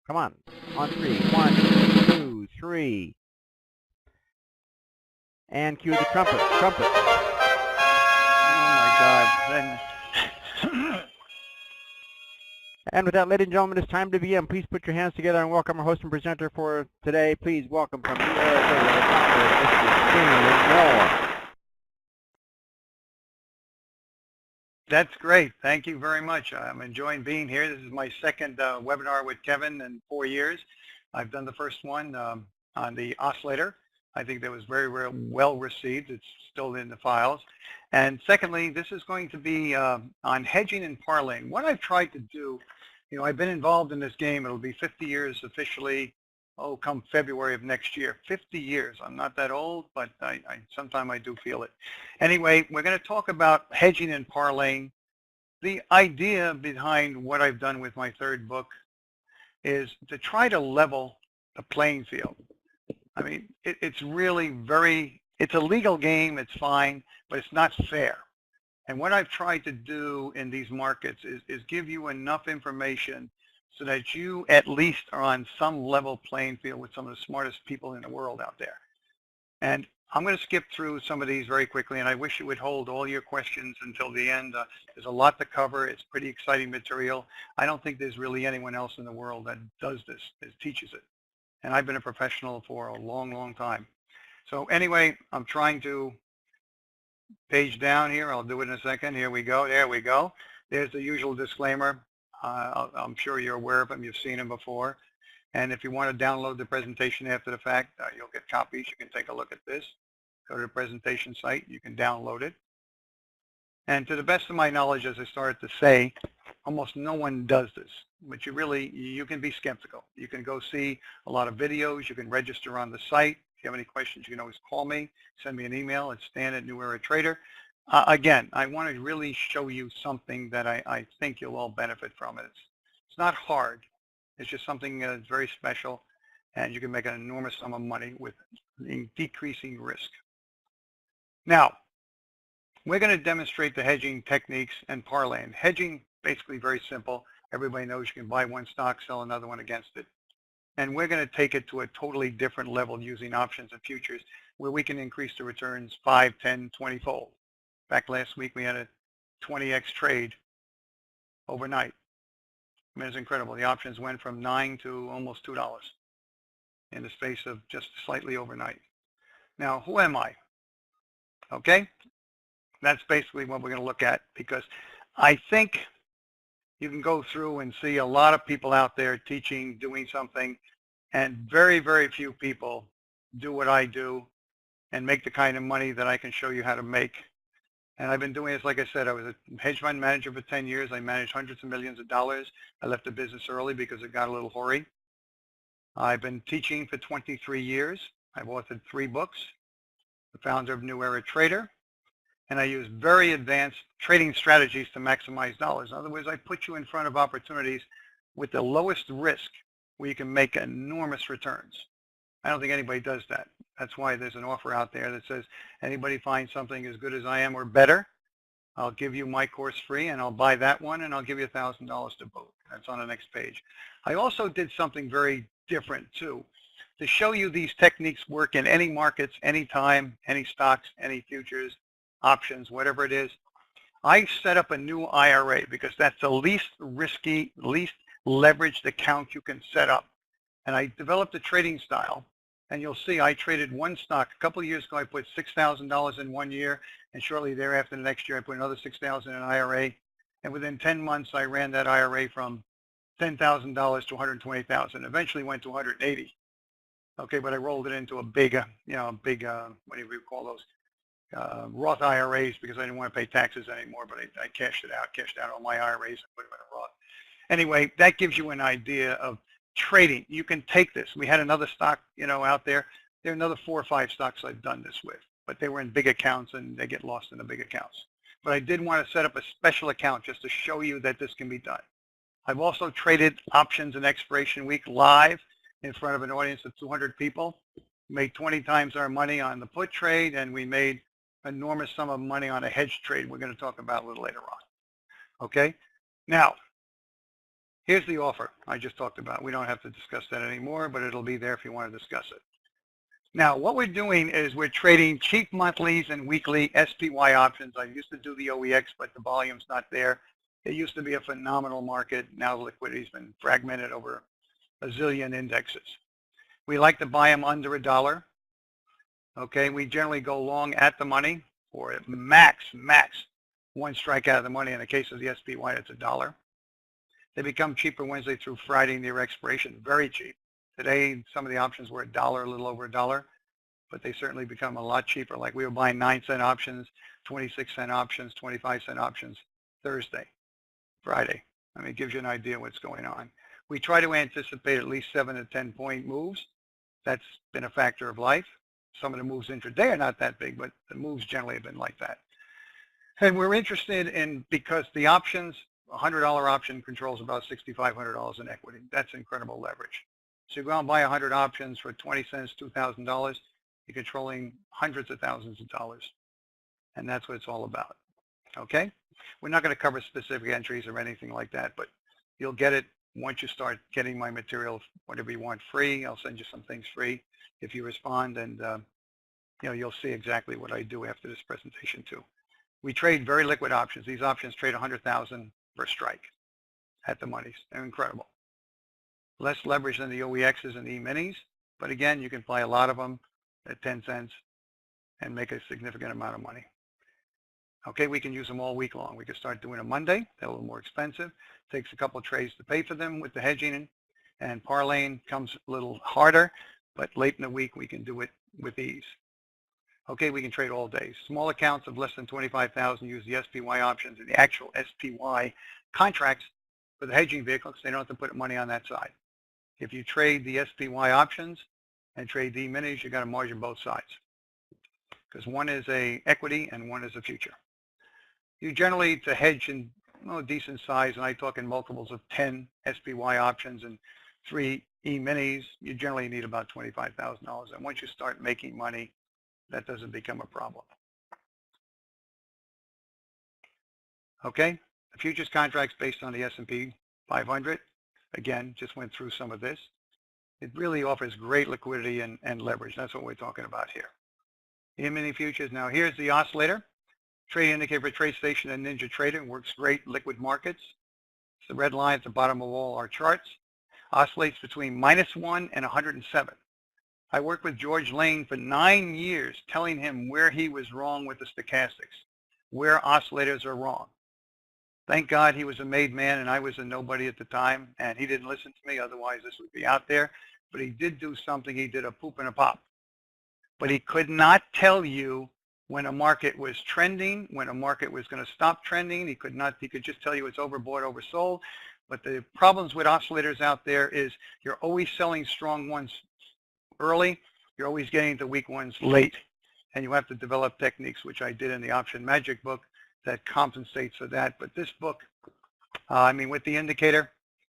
Come on. On three. 1, 2, 3. And cue the trumpet. Trumpet. Oh my God. And with that, ladies and gentlemen, it's time to begin. Please put your hands together and welcome our host and presenter for today. Please welcome from New York, Mr. Stan Moore. That's great. Thank you very much. I'm enjoying being here. This is my second webinar with Kevin in 4 years. I've done the first one on the oscillator. I think that was very, very well received. It's still in the files. And secondly, this is going to be on hedging and parlaying. What I've tried to do, you know, I've been involved in this game. It'll be 50 years officially, come February of next year. 50 years. I'm not that old, but sometimes I do feel it. Anyway, we're going to talk about hedging and parlaying. The idea behind what I've done with my third book is to try to level the playing field. I mean, it's really it's a legal game, it's fine, but it's not fair. And what I've tried to do in these markets is give you enough information so that you at least are on some level playing field with some of the smartest people in the world out there. And I'm going to skip through some of these very quickly, and I wish you would hold all your questions until the end. There's a lot to cover. It's pretty exciting material. I don't think there's really anyone else in the world that does this, that teaches it. And I've been a professional for a long, long time. So anyway, I'm trying to page down here. I'll do it in a second. Here we go. There we go. There's the usual disclaimer. I'm sure you're aware of them. You've seen them before. And if you want to download the presentation after the fact, you'll get copies. You can take a look at this. Go to the presentation site. You can download it. And to the best of my knowledge, as I started to say, almost no one does this. But you can be skeptical. You can go see a lot of videos. You can register on the site. If you have any questions, you can always call me. Send me an email. It's Stan@NewEraTrader. Again, I want to really show you something that I think you'll all benefit from. It's not hard. It's just something that's very special, and you can make an enormous sum of money with decreasing risk. Now, we're going to demonstrate the hedging techniques and parlaying. Hedging, basically very simple. Everybody knows you can buy one stock, sell another one against it. And we're going to take it to a totally different level using options and futures where we can increase the returns 5, 10, 20-fold. In fact, last week we had a 20x trade overnight. I mean, it's incredible. The options went from $9 to almost $2 in the space of just slightly overnight. Now, who am I? Okay? That's basically what we're going to look at, because I think you can go through and see a lot of people out there teaching, doing something, and very, very few people do what I do and make the kind of money that I can show you how to make. And I've been doing this, like I said, I was a hedge fund manager for 10 years. I managed hundreds of millions of dollars. I left the business early because it got a little hoary. I've been teaching for 23 years. I've authored 3 books, the founder of New Era Trader, and I use very advanced trading strategies to maximize dollars. In other words, I put you in front of opportunities with the lowest risk where you can make enormous returns. I don't think anybody does that. That's why there's an offer out there that says, anybody finds something as good as I am or better, I'll give you my course free, and I'll buy that one, and I'll give you $1,000 to boot. That's on the next page. I also did something very different too, to show you these techniques work in any markets, any time, any stocks, any futures, options, whatever it is. I set up a new IRA because that's the least risky, least leveraged account you can set up. And I developed a trading style. And you'll see I traded one stock. A couple of years ago, I put $6,000 in 1 year. And shortly thereafter, the next year, I put another $6,000 in an IRA. And within 10 months, I ran that IRA from $10,000 to $120,000. Eventually went to $180,000. Okay, but I rolled it into a big, what do you call those? Roth IRAs, because I didn't want to pay taxes anymore, but I cashed out all my IRAs and put them in a Roth. Anyway, that gives you an idea of trading. You can take this. We had another stock, out there. There are another 4 or 5 stocks I've done this with, but they were in big accounts and they get lost in the big accounts. But I did want to set up a special account just to show you that this can be done. I've also traded options and expiration week live in front of an audience of 200 people. Made 20 times our money on the put trade, and we made enormous sum of money on a hedge trade we're going to talk about a little later on. Okay? Now, Here's the offer I just talked about. We don't have to discuss that anymore, but it'll be there if you want to discuss it. Now, what we're doing is we're trading cheap monthlies and weekly SPY options. I used to do the OEX, but the volume's not there. It used to be a phenomenal market. Now the liquidity's been fragmented over a zillion indexes. We like to buy them under $1. Okay, we generally go long at the money, or max one strike out of the money. In the case of the SPY, it's $1. They become cheaper Wednesday through Friday near expiration, very cheap. Today, some of the options were $1, a little over $1, but they certainly become a lot cheaper. Like we were buying 9-cent options, 26-cent options, 25-cent options Thursday, Friday. I mean, it gives you an idea what's going on. We try to anticipate at least 7 to 10 point moves. That's been a factor of life. Some of the moves intraday are not that big, but the moves generally have been like that. And we're interested in, because the options, a $100 option controls about $6,500 in equity. That's incredible leverage. So you go out and buy 100 options for 20 cents, $2,000, you're controlling hundreds of thousands of dollars. And that's what it's all about. Okay? We're not going to cover specific entries or anything like that, but you'll get it once you start getting my material, whatever you want free. I'll send you some things free if you respond, and you know, you'll see exactly what I do after this presentation too. We trade very liquid options. These options trade 100,000 per strike at the monies. They're incredible. Less leverage than the OEXs and the E-minis, but again, you can buy a lot of them at 10 cents and make a significant amount of money. Okay, we can use them all week long. We can start doing them Monday. They're a little more expensive. Takes a couple of trades to pay for them with the hedging, and parlaying comes a little harder, but late in the week we can do it with ease. Okay, we can trade all day. Small accounts of less than 25,000 use the SPY options and the actual SPY contracts for the hedging vehicles. They don't have to put money on that side. If you trade the SPY options and trade the minis, you got to margin both sides, because one is a equity and one is a future. You generally, to hedge in decent size, and I talk in multiples of 10 SPY options and 3 E-minis, you generally need about $25,000. And once you start making money, that doesn't become a problem. Okay, the futures contracts based on the S&P 500, again, just went through some of this. It really offers great liquidity and leverage. That's what we're talking about here. E-mini futures, now here's the oscillator. Trade indicator for TradeStation and Ninja Trader, works great liquid markets. It's the red line at the bottom of all our charts. Oscillates between -1 and 107. I worked with George Lane for 9 years telling him where he was wrong with the stochastics, where oscillators are wrong. Thank God he was a made man and I was a nobody at the time, and he didn't listen to me, otherwise this would be out there. But he did do something. He did a poop and a pop. But he could not tell you when a market was trending, when a market was going to stop trending. He could just tell you it's overbought, oversold. But the problems with oscillators out there is you're always selling strong ones early. You're always getting the weak ones late. And you have to develop techniques, which I did in the Option Magic book, that compensates for that. But this book, with the indicator,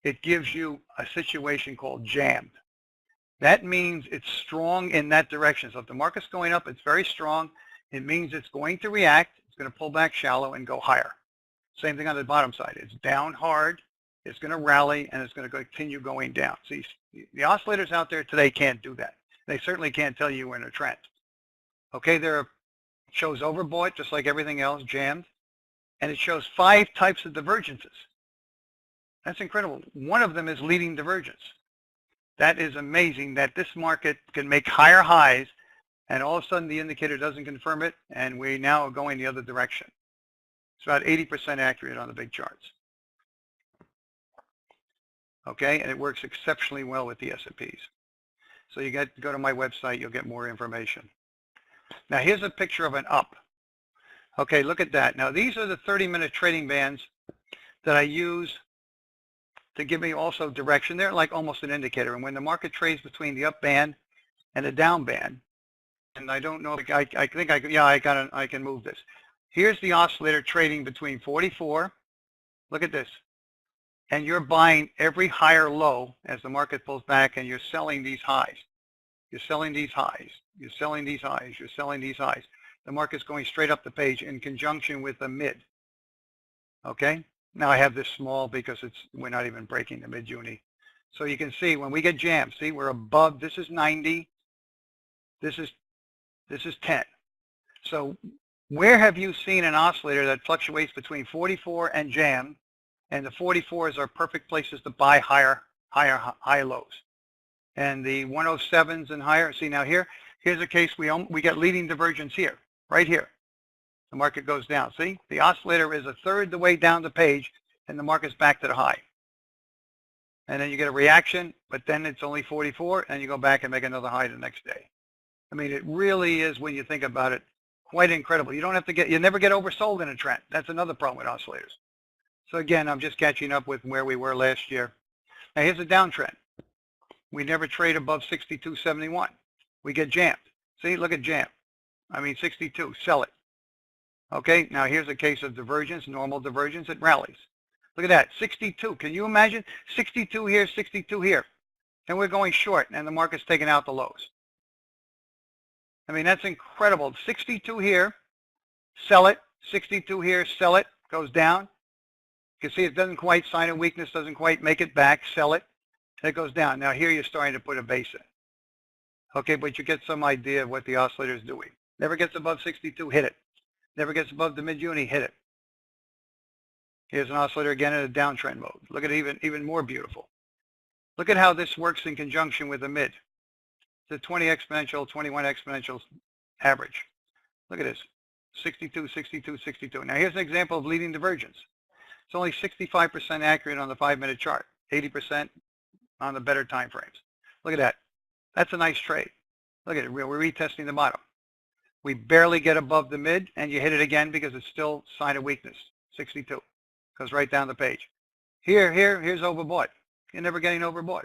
it gives you a situation called jammed. That means it's strong in that direction. So if the market's going up, it's very strong. It means it's going to react. It's going to pull back shallow and go higher. Same thing on the bottom side. It's down hard. It's going to rally, and it's going to continue going down. See, the oscillators out there today can't do that. They certainly can't tell you we're in a trend. Okay, it shows overbought, just like everything else, jammed. And it shows 5 types of divergences. That's incredible. One of them is leading divergence. That is amazing that this market can make higher highs, and all of a sudden the indicator doesn't confirm it, and we now are going the other direction. It's about 80% accurate on the big charts. Okay, and it works exceptionally well with the S&Ps. So you go to my website, you'll get more information. Now here's a picture of an up. Okay, look at that. Now these are the 30-minute trading bands that I use to give me also direction. They're like almost an indicator. And when the market trades between the up band and the down band, and I don't know if I can move this. Here's the oscillator trading between 44. Look at this. And you're buying every higher low as the market pulls back, and you're selling these highs. You're selling these highs. You're selling these highs. You're selling these highs. The market's going straight up the page in conjunction with the mid. Okay? Now I have this small because we're not even breaking the mid-uni. So you can see when we get jammed, see we're above, this is 90, this is 10. So where have you seen an oscillator that fluctuates between 44 and jam, and the 44s are perfect places to buy high lows? And the 107s and higher, see now here's a case we get leading divergence here, right here. The market goes down. See, the oscillator is a third the way down the page, and the market's back to the high. And then you get a reaction, but then it's only 44, and you go back and make another high the next day. I mean, it really is, when you think about it, quite incredible. You don't have to you never get oversold in a trend. That's another problem with oscillators. So again, I'm just catching up with where we were last year. Now here's a downtrend. We never trade above 62.71. We get jammed. See, look at jam. I mean, 62, sell it. Okay, now here's a case of divergence, normal divergence, it rallies. Look at that, 62. Can you imagine? 62 here, 62 here. And we're going short, and the market's taking out the lows. I mean, that's incredible. 62 here, sell it. 62 here, sell it, goes down. You can see it doesn't quite, sign of weakness doesn't quite make it back, sell it. It goes down. Now here you're starting to put a base in. Okay, but you get some idea of what the oscillator is doing. Never gets above 62, hit it. Never gets above the mid-uni, hit it. Here's an oscillator again in a downtrend mode. Look at it, even more beautiful. Look at how this works in conjunction with the mid. The 20 exponential, 21 exponential average. Look at this, 62, 62, 62. Now here's an example of leading divergence. It's only 65% accurate on the 5-minute chart, 80% on the better time frames. Look at that. That's a nice trade. Look at it, we're retesting the bottom. We barely get above the mid, and you hit it again because it's still sign of weakness, 62. Goes right down the page. Here's overbought. You're never getting overbought.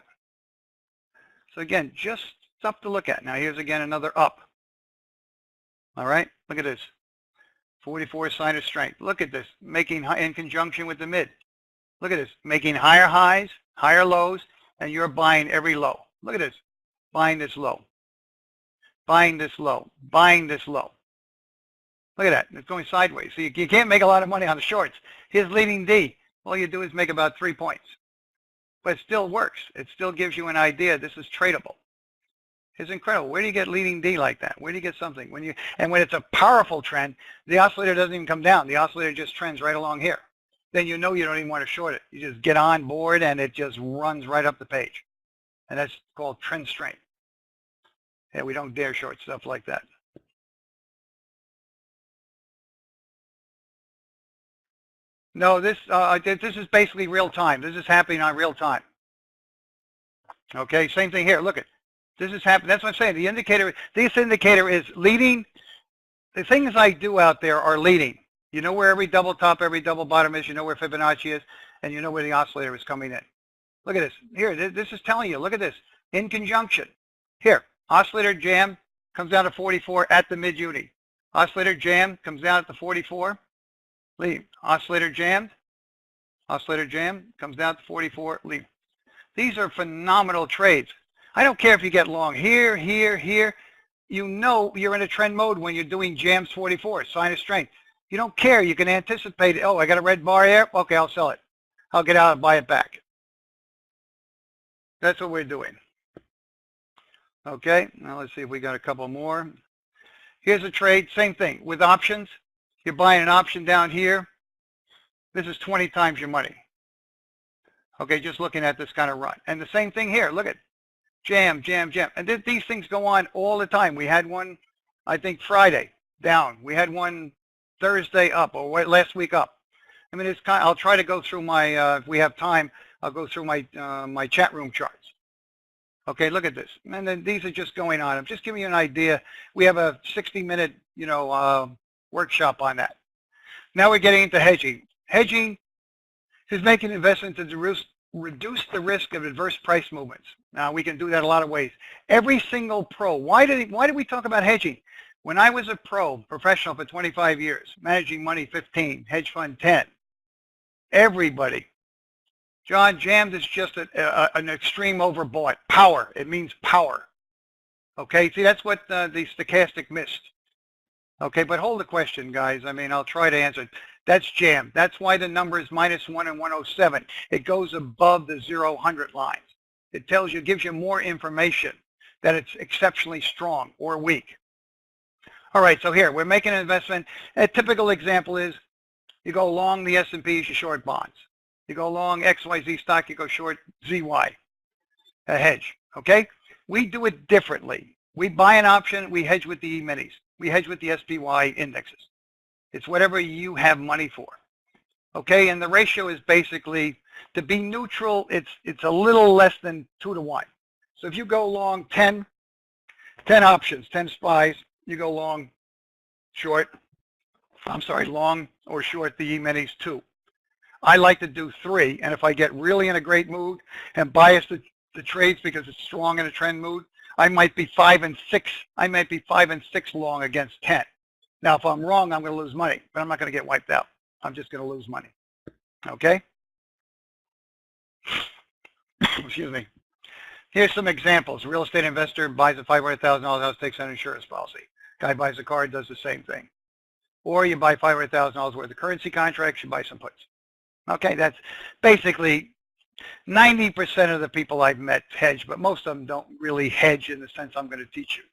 So again, just stuff to look at. Now here's again another up. All right, look at this. 44 sign of strength. Look at this, making in conjunction with the mid. Look at this, making higher highs, higher lows, and you're buying every low. Look at this, buying this low. Buying this low, buying this low. Look at that, it's going sideways. So you can't make a lot of money on the shorts. Here's leading D. All you do is make about 3 points. But it still works. It still gives you an idea this is tradable. It's incredible. Where do you get leading D like that? Where do you get something? When it's a powerful trend, the oscillator doesn't even come down. The oscillator just trends right along here. Then you know you don't even want to short it. You just get on board and it just runs right up the page. And that's called trend strength. Yeah, we don't dare short stuff like that. No, this is basically real time. This is happening on real time. Okay, same thing here. Look at this is happening. That's what I'm saying. The indicator, this indicator is leading. The things I do out there are leading. You know where every double top, every double bottom is. You know where Fibonacci is, and you know where the oscillator is coming in. Look at this. Here, this is telling you. Look at this. In conjunction. Here, oscillator jam comes down to 44 at the mid-uni. Oscillator jam comes down at the 44. Leave. Oscillator jammed. Oscillator jam comes down to 44. Leave. These are phenomenal trades. I don't care if you get long here, here, here. You know you're in a trend mode when you're doing jams 44, sign of strength. You don't care. You can anticipate it. Oh, I got a red bar here. Okay, I'll sell it. I'll get out and buy it back. That's what we're doing. Okay, now let's see if we got a couple more. Here's a trade, same thing with options. You're buying an option down here. This is 20 times your money. Okay, just looking at this kind of run. And the same thing here. Look at jam, jam, jam. And these things go on all the time. We had one, I think, Friday down. We had one Thursday up, or last week up. I mean, it's kind of, I'll try to go through my, if we have time, I'll go through my my chat room charts. Okay, look at this. And then these are just going on. I'm just giving you an idea. We have a 60-minute, workshop on that. Now we're getting into hedging. Hedging is making investments to reduce the risk of adverse price movements. Now we can do that a lot of ways. Every single pro. Why did we talk about hedging? When I was a professional for 25 years, managing money 15, hedge fund 10, everybody. John, jammed is just an extreme overbought. Power. It means power. Okay, see, that's what the stochastic missed. Okay, but hold the question, guys. I mean, I'll try to answer it. That's jammed. That's why the number is -1 and 107. It goes above the 0-100 lines. It tells you, gives you more information that it's exceptionally strong or weak. All right, so here, we're making an investment. A typical example is you go long the S&Ps, you short bonds. You go long XYZ stock, you go short ZY, a hedge, okay? We do it differently. We buy an option, we hedge with the E-minis. We hedge with the SPY indexes. It's whatever you have money for, okay? And the ratio is basically, to be neutral, it's a little less than 2 to 1. So if you go long 10 options, 10 SPYs, you go long or short the E-minis 2. I like to do 3, and if I get really in a great mood and bias the trades because it's strong in a trend mood, I might be 5 and 6. I might be 5 and 6 long against 10. Now, if I'm wrong, I'm going to lose money, but I'm not going to get wiped out. I'm just going to lose money. Okay? Excuse me. Here's some examples. A real estate investor buys a $500,000 house, takes out an insurance policy. Guy buys a car, does the same thing. Or you buy $500,000 worth of currency contracts, you buy some puts. Okay, that's basically 90% of the people I've met hedge, but most of them don't really hedge in the sense I'm going to teach you.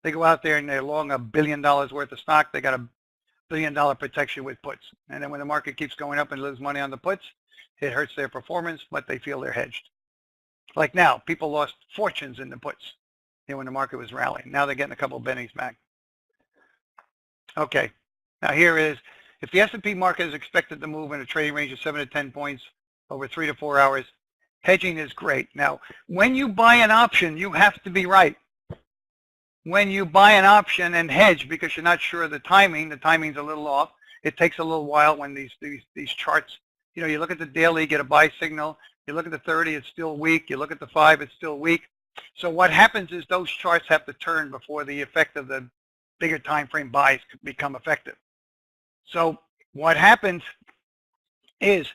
They go out there and they're long $1 billion worth of stock. They got $1 billion protection with puts. And then when the market keeps going up and lose money on the puts, it hurts their performance, but they feel they're hedged. Like now, people lost fortunes in the puts when the market was rallying. Now they're getting a couple of bennies back. Okay, now here is, if the S&P market is expected to move in a trading range of 7 to 10 points over 3 to 4 hours, hedging is great. Now, when you buy an option, you have to be right. When you buy an option and hedge because you're not sure of the timing's a little off. It takes a little while when these charts, you look at the daily, get a buy signal. You look at the 30, it's still weak. You look at the 5, it's still weak. So what happens is those charts have to turn before the effect of the bigger time frame buys become effective. So what happens is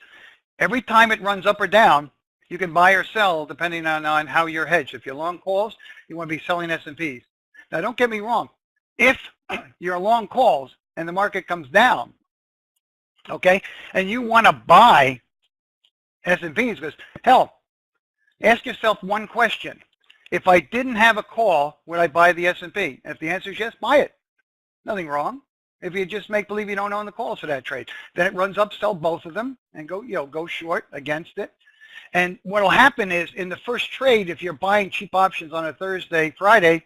every time it runs up or down, you can buy or sell depending on how you're hedged. If you're long calls, you want to be selling S&Ps. Now don't get me wrong. If you're long calls and the market comes down, okay, and you want to buy S&Ps, because hell, ask yourself one question. If I didn't have a call, would I buy the S&P? If the answer is yes, buy it. Nothing wrong. If you just make believe you don't own the calls for that trade, then it runs up, sell both of them, and go short against it. And what will happen is in the first trade, if you're buying cheap options on a Thursday, Friday,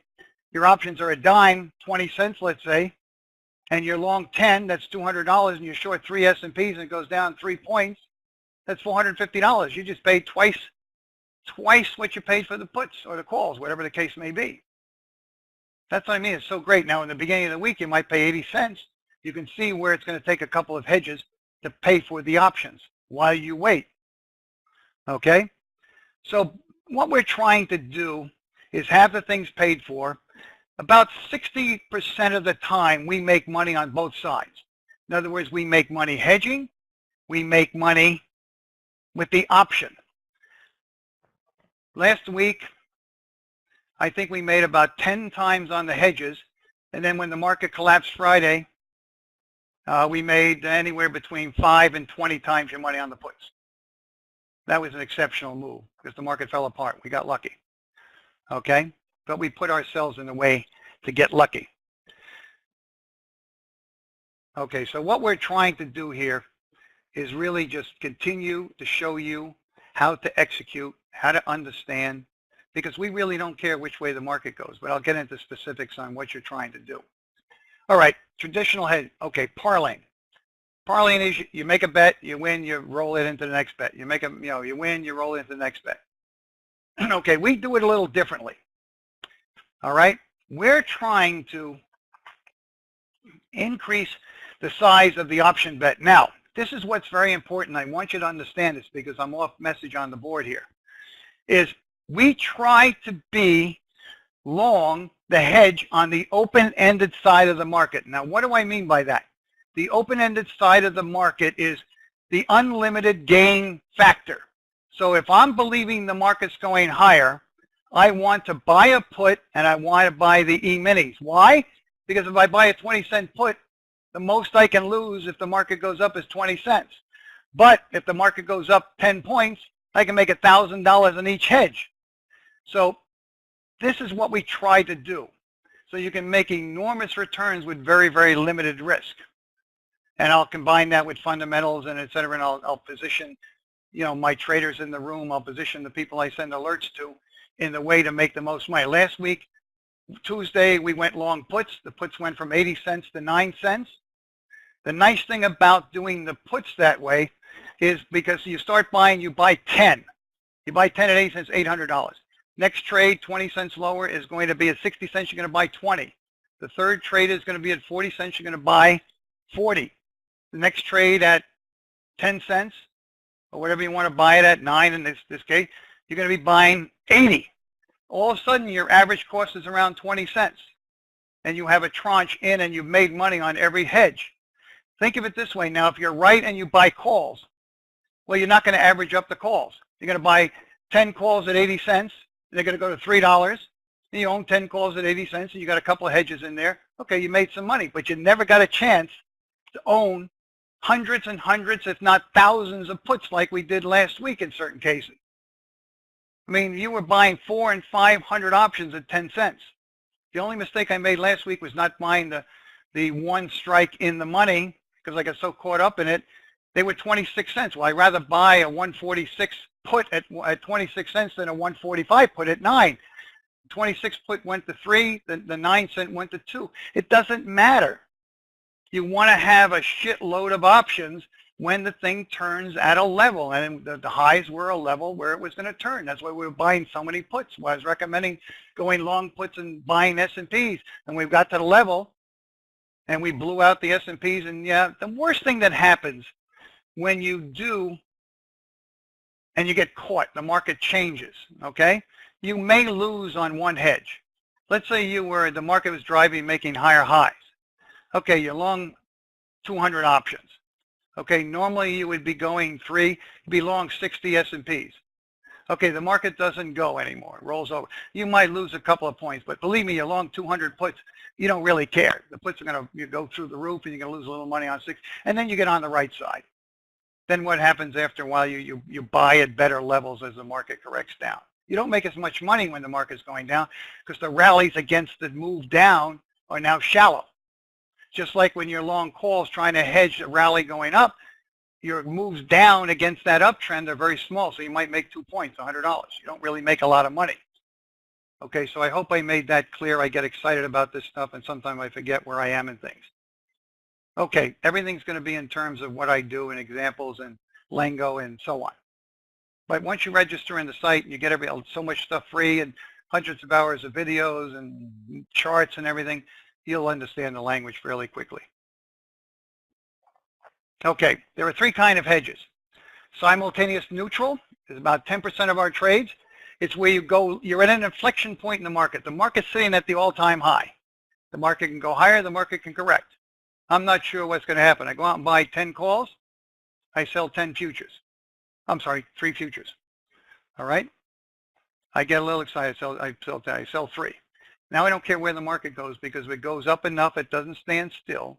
your options are a dime, 20 cents, let's say, and you're long 10, that's $200, and you're short 3 S&Ps, and it goes down 3 points, that's $450. You just paid twice what you paid for the puts or the calls, whatever the case may be. That's what I mean. It's so great. Now, in the beginning of the week, you might pay 80 cents. You can see where it's going to take a couple of hedges to pay for the options while you wait. Okay? So what we're trying to do is have the things paid for. About 60% of the time, we make money on both sides. In other words, we make money hedging. We make money with the option. Last week, I think we made about 10 times on the hedges, and then when the market collapsed Friday, we made anywhere between 5 and 20 times your money on the puts. That was an exceptional move because the market fell apart. We got lucky, okay? But we put ourselves in the way to get lucky. Okay, so what we're trying to do here is really just continue to show you how to execute, how to understand, because we really don't care which way the market goes, but I'll get into specifics on what you're trying to do. All right, traditional hedge, okay, parlaying. Parlaying is you make a bet, you win, you roll it into the next bet. You make a, you win, you roll it into the next bet. Okay, we do it a little differently. All right, we're trying to increase the size of the option bet. Now, this is what's very important. I want you to understand this because I'm off message on the board here, is we try to be long the hedge on the open-ended side of the market. Now, what do I mean by that? The open-ended side of the market is the unlimited gain factor. So if I'm believing the market's going higher, I want to buy a put and I want to buy the E-minis. Why? Because if I buy a 20-cent put, The most I can lose if the market goes up is 20 cents. But if the market goes up 10 points, I can make $1,000 on each hedge. So this is what we try to do. So you can make enormous returns with very, very limited risk. And I'll combine that with fundamentals and et cetera, and I'll position, my traders in the room. I'll position the people I send alerts to in the way to make the most money. Last week, Tuesday, we went long puts. The puts went from 80 cents to 9 cents. The nice thing about doing the puts that way is because you start buying, you buy 10. You buy 10 at 8 cents, $800. Next trade, 20 cents lower, is going to be at 60 cents. You're going to buy 20. The third trade is going to be at 40 cents. You're going to buy 40. The next trade at 10 cents, or whatever you want to buy it at, 9 in this case, you're going to be buying 80. All of a sudden, your average cost is around 20 cents. And you have a tranche in, and you've made money on every hedge. Think of it this way. Now, if you're right and you buy calls, well, you're not going to average up the calls. You're going to buy 10 calls at 80 cents. They're going to go to $3. And you own 10 calls at 80 cents, and you got a couple of hedges in there. Okay, you made some money, but you never got a chance to own hundreds and hundreds, if not thousands of puts like we did last week in certain cases. I mean, you were buying 400 and 500 options at 10 cents. The only mistake I made last week was not buying the one strike in the money because I got so caught up in it. They were 26 cents. Well, I'd rather buy a 146 put at 26 cents than a 145 put at 9. 26 put went to 3, the 9 cent went to 2. It doesn't matter. You want to have a shitload of options when the thing turns at a level, and the highs were a level where it was going to turn. That's why we were buying so many puts. Well, I was recommending going long puts and buying S&Ps, and we've got to the level, and we blew out the S&Ps. And yeah, the worst thing that happens when you do and you get caught, the market changes, okay? You may lose on one hedge. Let's say the market was driving, making higher highs. Okay, you're long 200 options. Okay, normally you would be going 3, you'd be long 60 S&Ps. Okay, the market doesn't go anymore, it rolls over. You might lose a couple of points, but believe me, you're long 200 puts, you don't really care. The puts are going to go through the roof, and you're going to lose a little money on 6, and then you get on the right side. Then what happens after a while, you buy at better levels as the market corrects down. You don't make as much money when the market's going down because the rallies against the move down are now shallow. Just like when you're long calls trying to hedge a rally going up, your moves down against that uptrend are very small. So you might make 2 points, $100. You don't really make a lot of money. Okay, so I hope I made that clear. I get excited about this stuff, and sometimes I forget where I am in things. Okay, everything's going to be in terms of what I do and examples and lingo and so on. But once you register in the site, you get so much stuff free and hundreds of hours of videos and charts and everything, you'll understand the language fairly quickly. Okay, there are 3 kinds of hedges. Simultaneous neutral is about 10% of our trades. It's where you're at an inflection point in the market. The market's sitting at the all-time high. The market can go higher, the market can correct. I'm not sure what's going to happen. I go out and buy 10 calls. I sell 10 futures. I'm sorry, 3 futures. All right? I get a little excited. I sell 3. Now I don't care where the market goes because if it goes up enough, it doesn't stand still.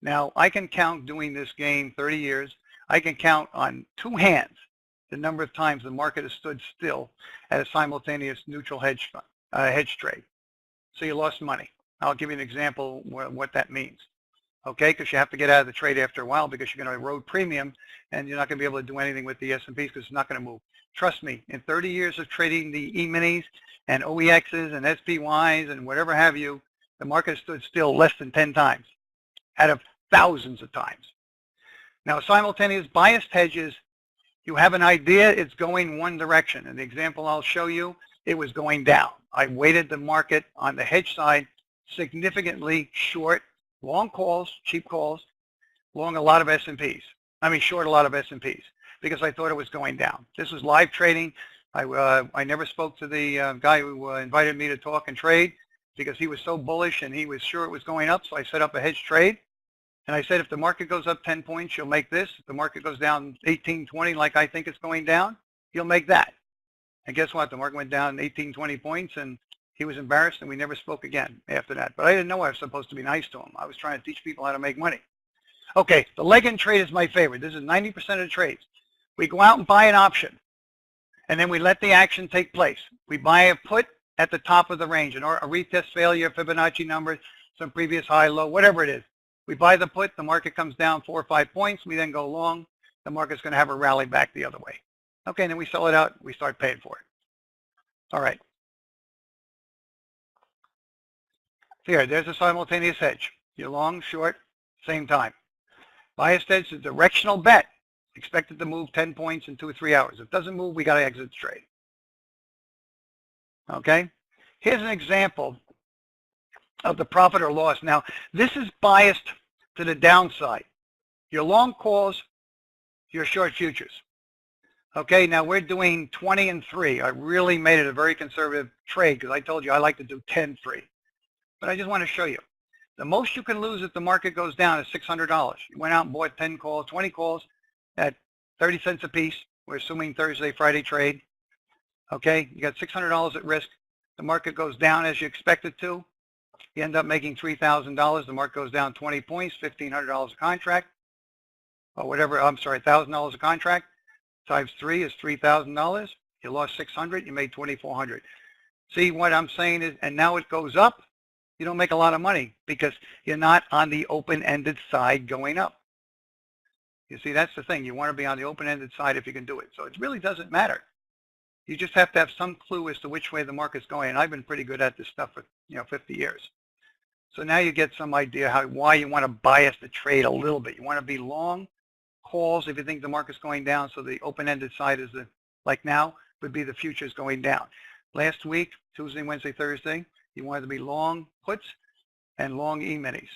Now I can count doing this game 30 years. I can count on 2 hands the number of times the market has stood still at a simultaneous neutral hedge trade. So you lost money. I'll give you an example what that means. Okay, because you have to get out of the trade after a while because you're going to erode premium and you're not going to be able to do anything with the S&Ps because it's not going to move. Trust me, in 30 years of trading the E-minis and OEXs and SPYs and whatever have you, the market stood still less than 10 times out of thousands of times. Now, simultaneous biased hedges, you have an idea it's going one direction. And the example I'll show you, it was going down. I weighted the market on the hedge side significantly short, long calls, cheap calls, long a lot of S&Ps. I mean, short a lot of S&Ps because I thought it was going down. This was live trading. I never spoke to the guy who invited me to talk and trade because he was so bullish and he was sure it was going up. So I set up a hedge trade. And I said, if the market goes up 10 points, you'll make this. If the market goes down 18, 20, like I think it's going down, you'll make that. And guess what? The market went down 18, 20 points, and he was embarrassed, and we never spoke again after that. But I didn't know I was supposed to be nice to him. I was trying to teach people how to make money. Okay, the leg-in trade is my favorite. This is 90% of the trades. We go out and buy an option, and then we let the action take place. We buy a put at the top of the range, or a retest failure, Fibonacci number, some previous high, low, whatever it is. We buy the put, the market comes down 4 or 5 points, we then go long, the market's going to have a rally back the other way. Okay, and then we sell it out, we start paying for it. All right. Here, there's a simultaneous hedge. You're long, short, same time. Bias hedge is a directional bet. Expected to move 10 points in 2 or 3 hours. If it doesn't move, we got to exit the trade. Okay? Here's an example of the profit or loss. Now, this is biased to the downside. Your long calls, your short futures. Okay, now we're doing 20 and 3. I really made it a very conservative trade because I told you I like to do 10-3. But I just want to show you. The most you can lose if the market goes down is $600. You went out and bought 10 calls, 20 calls at 30 cents a piece. We're assuming Thursday, Friday trade. Okay, you got $600 at risk. The market goes down as you expect it to. You end up making $3,000. The market goes down 20 points, $1,500 a contract, or whatever. I'm sorry, $1,000 a contract. Times 3 is $3,000. You lost $600. You made $2,400. See what I'm saying is, and now it goes up. You don't make a lot of money because you're not on the open-ended side going up. You see, that's the thing. You want to be on the open-ended side if you can do it. So it really doesn't matter. You just have to have some clue as to which way the market's going. And I've been pretty good at this stuff for 50 years. So now you get some idea why you want to bias the trade a little bit. You want to be long calls if you think the market's going down. So the open-ended side is like now would be the futures going down. Last week, Tuesday, Wednesday, Thursday, you wanted to be long puts and long E-minis.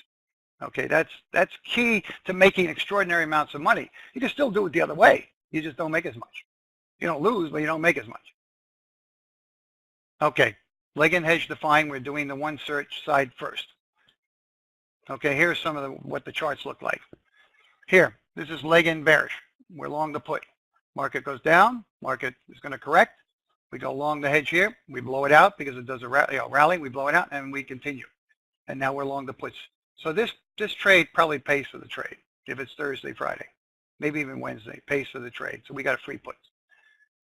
Okay, that's key to making extraordinary amounts of money. You can still do it the other way. You just don't make as much. You don't lose, but you don't make as much. Okay, leg-in hedge defined. We're doing the one search side first. Okay, here's some of what the charts look like. Here, this is leg-in bearish. We're long the put. Market goes down. Market is going to correct. We go long the hedge here. We blow it out because it does a rally. We blow it out and we continue. And now we're long the puts. So this trade probably pays for the trade if it's Thursday, Friday, maybe even Wednesday, pays for the trade. So we got a free put.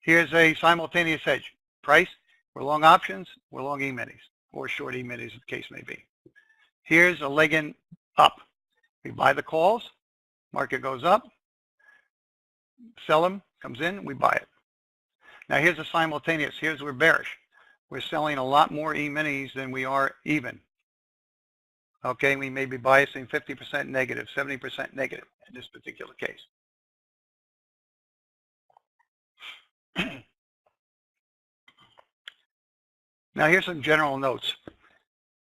Here's a simultaneous hedge. Price, we're long options, we're long E-minis, or short E-minis as the case may be. Here's a leg-in up. We buy the calls, market goes up, sell them, comes in, we buy it. Now here's a simultaneous. Here's we're bearish. We're selling a lot more E-minis than we are even. Okay, we may be biasing 50% negative, 70% negative in this particular case. Now here's some general notes.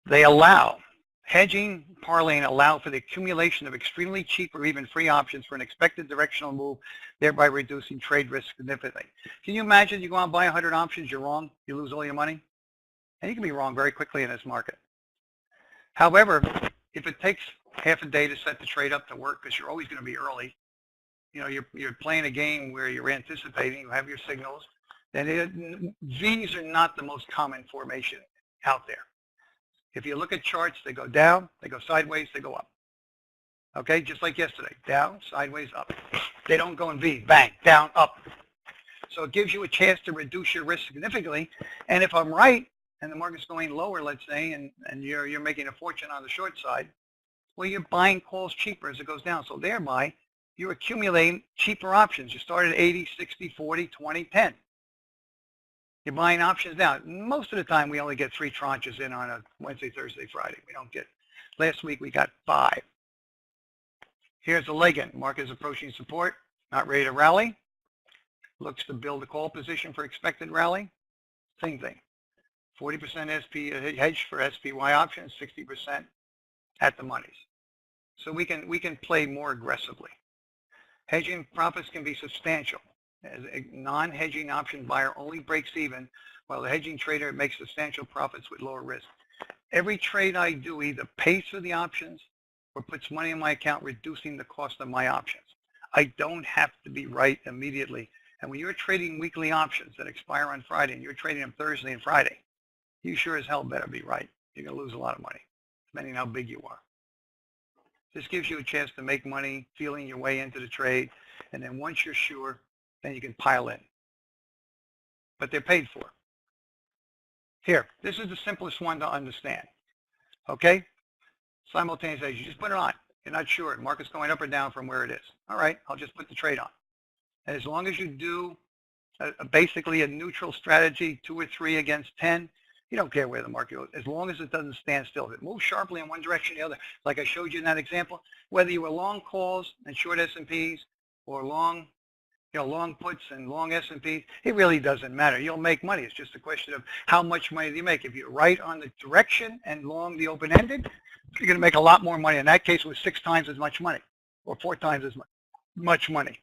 They allow, hedging, parlaying allow for the accumulation of extremely cheap or even free options for an expected directional move, thereby reducing trade risk significantly. Can you imagine you go out and buy 100 options, you're wrong, you lose all your money? And you can be wrong very quickly in this market. However, if it takes half a day to set the trade up to work, because you're always going to be early, you're playing a game where you're anticipating, you have your signals, then V's are not the most common formation out there. If you look at charts, they go down, they go sideways, they go up. Okay, just like yesterday, down, sideways, up. They don't go in V, bang, down, up. So it gives you a chance to reduce your risk significantly. And if I'm right, and the market's going lower, let's say, and you're making a fortune on the short side, well, you're buying calls cheaper as it goes down. So thereby, you're accumulating cheaper options. You start at 80, 60, 40, 20, 10. You're buying options now. Most of the time, we only get 3 tranches in on a Wednesday, Thursday, Friday. We don't get, last week we got 5. Here's the leg-in. Market is approaching support, not ready to rally. Looks to build a call position for expected rally. Same thing. 40% SP hedge for SPY options, 60% at the monies. So we can play more aggressively. Hedging profits can be substantial. As a non-hedging option buyer only breaks even, while the hedging trader makes substantial profits with lower risk. Every trade I do either pays for the options or puts money in my account, reducing the cost of my options. I don't have to be right immediately. And when you're trading weekly options that expire on Friday and you're trading them Thursday and Friday, you sure as hell better be right. You're going to lose a lot of money, depending on how big you are. This gives you a chance to make money, feeling your way into the trade, and then once you're sure, then you can pile in. But they're paid for. Here, this is the simplest one to understand. Okay? Simultaneous hedge. You just put it on. You're not sure. The market's going up or down from where it is. All right, I'll just put the trade on. And as long as you do basically a neutral strategy, 2 or 3 against 10, you don't care where the market goes, as long as it doesn't stand still. If it moves sharply in one direction or the other, like I showed you in that example, whether you were long calls and short S&Ps or long puts and long S&Ps, it really doesn't matter. You'll make money. It's just a question of how much money do you make. If you're right on the direction and long the open-ended, you're going to make a lot more money. In that case, it was 6 times as much money or 4 times as much money.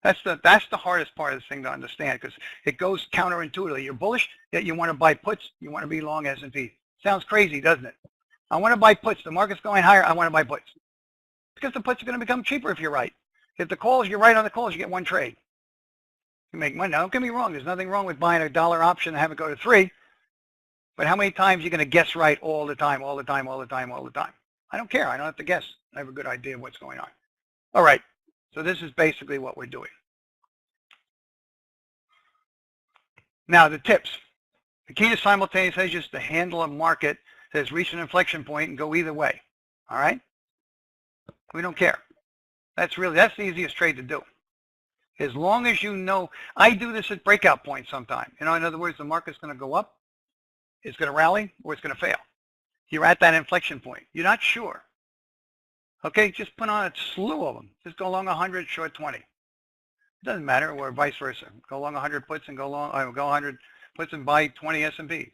That's the hardest part of this thing to understand, because it goes counterintuitively. You're bullish, yet you want to buy puts. You want to be long S&P. Sounds crazy, doesn't it? I want to buy puts. The market's going higher. I want to buy puts. Because the puts are going to become cheaper if you're right. If the calls, you're right on the calls, you get 1 trade. You make money. Now, don't get me wrong. There's nothing wrong with buying a dollar option and have it go to 3. But how many times are you going to guess right all the time, all the time, all the time, all the time? I don't care. I don't have to guess. I have a good idea of what's going on. All right. So this is basically what we're doing. Now, the tips. The key to simultaneous hedges is to handle a market that has reached an inflection point and go either way. All right? We don't care. That's the easiest trade to do. As long as you know, I do this at breakout points sometime. In other words, the market's going to go up, it's going to rally, or it's going to fail. You're at that inflection point. You're not sure. Okay, just put on a slew of them. Just go long 100, short 20. It doesn't matter, or vice versa. Go long 100 puts and go 100 puts and buy 20 S&Ps.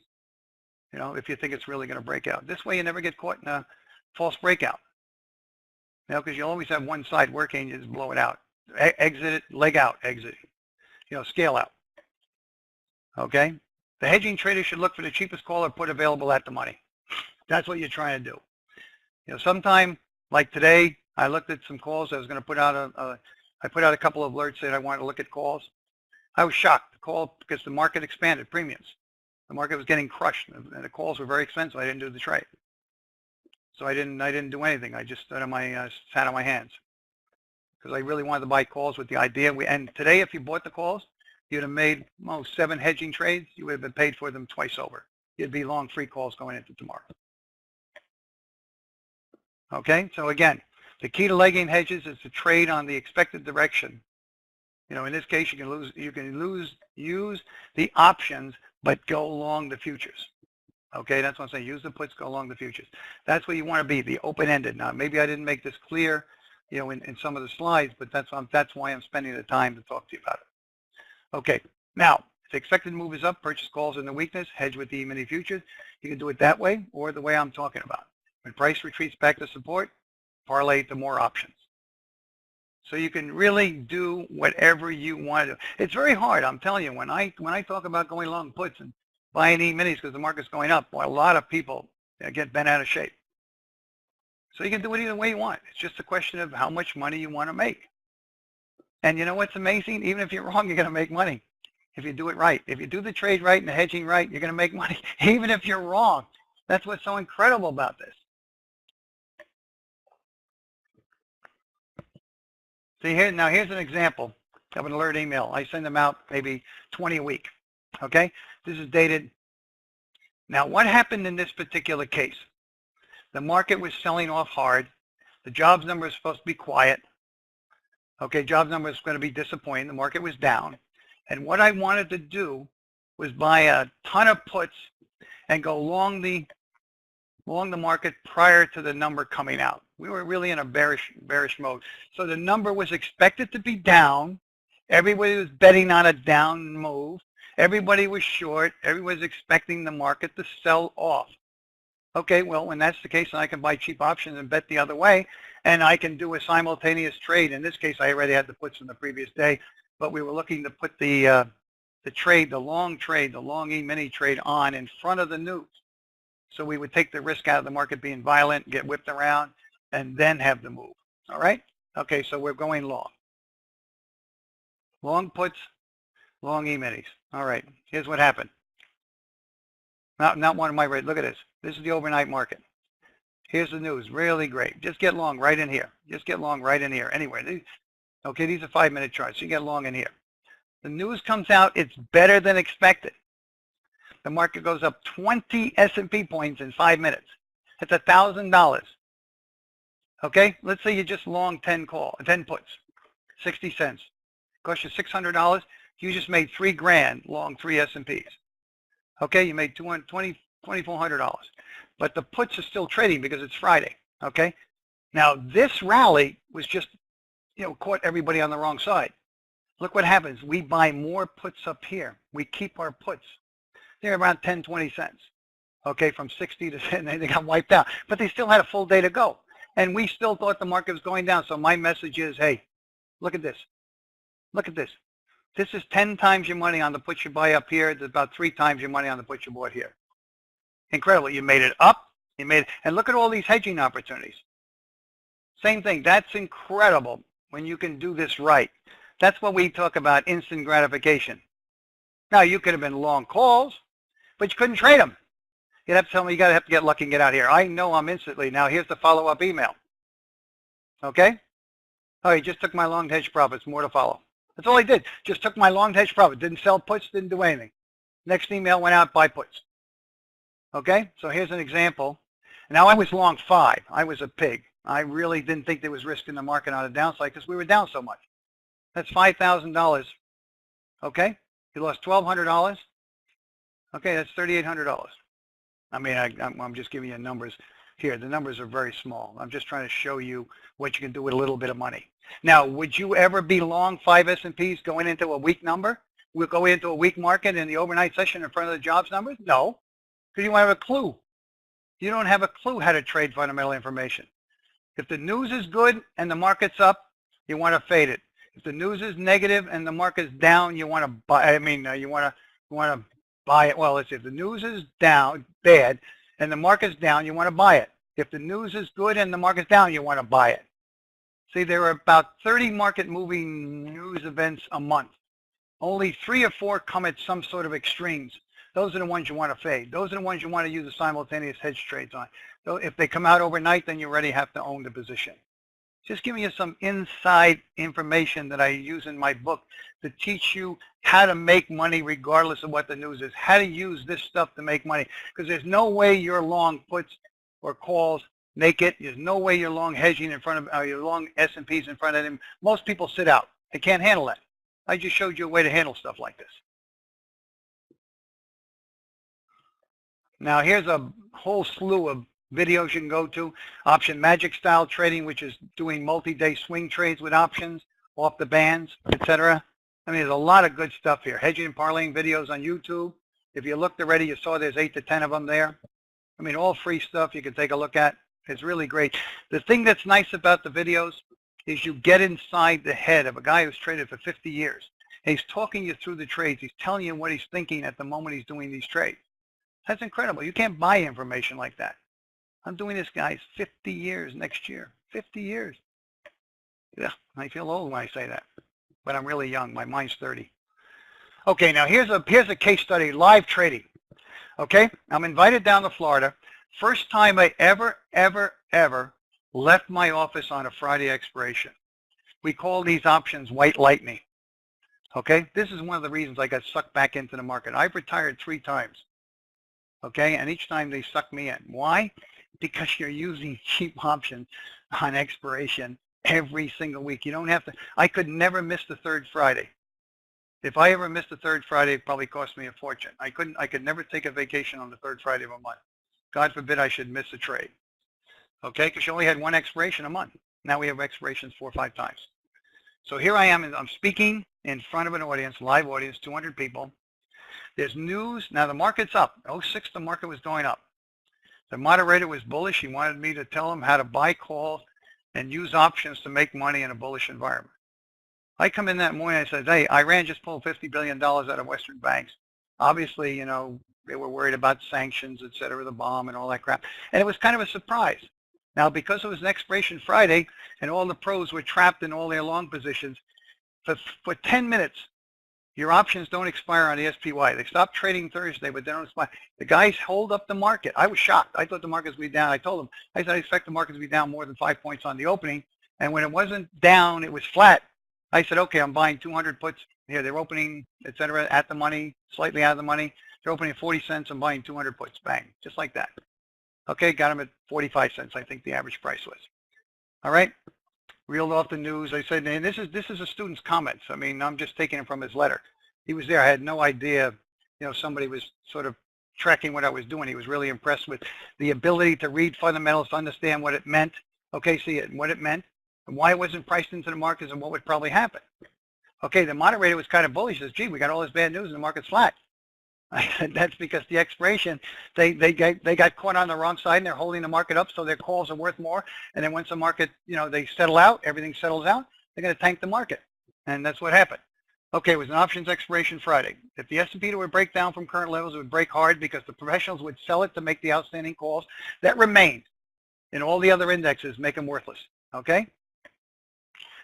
If you think it's really going to break out. This way you never get caught in a false breakout. Because you'll always have one side working, you just blow it out. Exit it, leg out, exit it. Scale out. Okay? The hedging trader should look for the cheapest call or put available at the money. That's what you're trying to do. Sometime, like today, I looked at some calls. I was going to put out I put out a couple of alerts that I wanted to look at calls. I was shocked. The call, because the market expanded, premiums. The market was getting crushed, and the calls were very expensive. I didn't do the trade. So I didn't do anything. I just sat on my hands, because I really wanted to buy calls with the idea. And today, if you bought the calls, you'd have made 7 hedging trades. You would have been paid for them twice over. You'd be long free calls going into tomorrow. Okay, so again, the key to legging hedges is to trade on the expected direction. In this case, you can use the options, but go along the futures. Okay, that's what I'm saying. Use the puts, go along the futures. That's where you want to be, the open-ended. Now, maybe I didn't make this clear, in some of the slides, but that's why I'm spending the time to talk to you about it. Okay, now, if the expected move is up, purchase calls in the weakness, hedge with the E-mini futures. You can do it that way or the way I'm talking about. When price retreats back to support, parlay to more options. So you can really do whatever you want to do. It's very hard, I'm telling you. When I talk about going long puts and buying E-minis because the market's going up, well, a lot of people get bent out of shape. So you can do it either way you want. It's just a question of how much money you want to make. And you know what's amazing? Even if you're wrong, you're going to make money if you do it right. If you do the trade right and the hedging right, you're going to make money even if you're wrong. That's what's so incredible about this. See here, now here's an example of an alert email. I send them out maybe 20 a week. Okay, this is dated. Now, what happened in this particular case? The market was selling off hard. The jobs number is supposed to be quiet. Okay, jobs number is going to be disappointing. The market was down. And what I wanted to do was buy a ton of puts and go long the market prior to the number coming out. We were really in a bearish mode. So the number was expected to be down. Everybody was betting on a down move. Everybody was short. Everybody was expecting the market to sell off. Okay, well, when that's the case, then I can buy cheap options and bet the other way, and I can do a simultaneous trade. In this case, I already had the puts from the previous day, but we were looking to put the long E-mini trade on in front of the news. So we would take the risk out of the market being violent, get whipped around, and then have the move. All right? Okay, so we're going long. Long puts, long E-minis. All right, here's what happened. Not one of my rates. Look at this. This is the overnight market. Here's the news, really great. Just get long right in here. Just get long right in here. Anyway, okay, these are 5-minute charts. So you get long in here. The news comes out, it's better than expected. The market goes up 20 S&P points in 5 minutes. It's $1,000. Okay, let's say you just long 10 puts, 60 cents. Cost you $600. You just made $3,000 long 3 S&Ps. Okay, you made $2,400. But the puts are still trading because it's Friday. Okay, now this rally was just, caught everybody on the wrong side. Look what happens. We buy more puts up here. We keep our puts. They're around 10, 20 cents. Okay, from 60 to 10, they got wiped out. But they still had a full day to go. And we still thought the market was going down. So my message is, hey, look at this. Look at this. This is 10 times your money on the put you buy up here. It's about 3 times your money on the put you bought here. Incredible. You made it up. And look at all these hedging opportunities. Same thing. That's incredible when you can do this right. That's what we talk about, instant gratification. Now, you could have been long calls, but you couldn't trade them. You'd have to tell me you have to get lucky and get out here. I know I'm instantly. Now, here's the follow-up email. Okay? Oh, he just took my long hedge profits. More to follow. That's all he did. Just took my long hedge profit. Didn't sell puts, didn't do anything. Next email went out, buy puts. Okay? So here's an example. Now, I was long 5. I was a pig. I really didn't think there was risk in the market on the downside because we were down so much. That's $5,000. Okay? You lost $1,200. Okay, that's $3,800. I mean, I'm just giving you numbers here. The numbers are very small. I'm just trying to show you what you can do with a little bit of money. Now, would you ever be long 5 S&Ps going into a weak number? We'll go into a weak market in the overnight session in front of the jobs numbers? No, because you don't have a clue. You don't have a clue how to trade fundamental information. If the news is good and the market's up, you want to fade it. If the news is negative and the market's down, you want to buy. You want to buy it. Well, let's see. If the news is down, bad, and the market's down, you want to buy it. If the news is good and the market's down, you want to buy it. See, there are about 30 market-moving news events a month. Only 3 or 4 come at some sort of extremes. Those are the ones you want to fade. Those are the ones you want to use the simultaneous hedge trades on. So if they come out overnight, then you already have to own the position. Just giving you some inside information that I use in my book to teach you how to make money regardless of what the news is, how to use this stuff to make money. Because there's no way you're long puts or calls naked. There's no way you're long hedging in front of, you're long S&Ps in front of them. Most people sit out. They can't handle that. I just showed you a way to handle stuff like this. Now here's a whole slew of videos you can go to. Option magic style trading, which is doing multi-day swing trades with options off the bands, etc. I mean, there's a lot of good stuff here. Hedging and parlaying videos on YouTube. If you looked already, you saw there's 8 to 10 of them there. I mean, all free stuff you can take a look at. It's really great. The thing that's nice about the videos is you get inside the head of a guy who's traded for 50 years. And he's talking you through the trades. He's telling you what he's thinking at the moment he's doing these trades. That's incredible. You can't buy information like that. I'm doing this, guys, 50 years next year. 50 years. Yeah, I feel old when I say that, but I'm really young. My mind's 30. Okay, now here's a case study, live trading. Okay, I'm invited down to Florida. First time I ever left my office on a Friday expiration. We call these options white lightning. Okay, this is one of the reasons I got sucked back into the market. I've retired 3 times. Okay, and each time they suck me in. Why? Because you're using cheap options on expiration every single week. You don't have to. I could never miss the 3rd Friday. If I ever missed the 3rd Friday, it probably cost me a fortune. I could never take a vacation on the 3rd Friday of a month. God forbid I should miss a trade. Okay, because you only had 1 expiration a month. Now we have expirations 4 or 5 times. So here I am, and I'm speaking in front of an audience, live audience, 200 people. There's news. Now the market's up. 06, the market was going up. The moderator was bullish. He wanted me to tell him how to buy calls and use options to make money in a bullish environment. I come in that morning and I said, hey, Iran just pulled $50 billion out of Western banks. Obviously, you know, they were worried about sanctions, et cetera, the bomb and all that crap. And it was kind of a surprise. Now, because it was an expiration Friday and all the pros were trapped in all their long positions, for 10 minutes, Your options don't expire on the SPY. They stopped trading Thursday, but they don't expire. The guys hold up the market. I was shocked. I thought the markets would be down. I told them, I said, I expect the markets to be down more than 5 points on the opening. And when it wasn't down, it was flat. I said, okay, I'm buying 200 puts. Here, they're opening, et cetera, at the money, slightly out of the money. They're opening at 40 cents. I'm buying 200 puts. Bang, just like that. Okay, got them at 45 cents, I think the average price was. All right, reeled off the news. I said, and this is a student's comments. I mean, I'm just taking it from his letter. He was there. I had no idea, somebody was sort of tracking what I was doing. He was really impressed with the ability to read fundamentals, to understand what it meant. Okay, see it, what it meant, and why it wasn't priced into the markets, and what would probably happen. Okay, the moderator was kind of bullish. He says, gee, we got all this bad news and the market's flat. I said, that's because the expiration, they got caught on the wrong side, and they're holding the market up, so their calls are worth more. And then once the market, they settle out, everything settles out, they're going to tank the market. And that's what happened. Okay, it was an options expiration Friday. If the S&P would break down from current levels, it would break hard because the professionals would sell it to make the outstanding calls that remained in all the other indexes, make them worthless. Okay?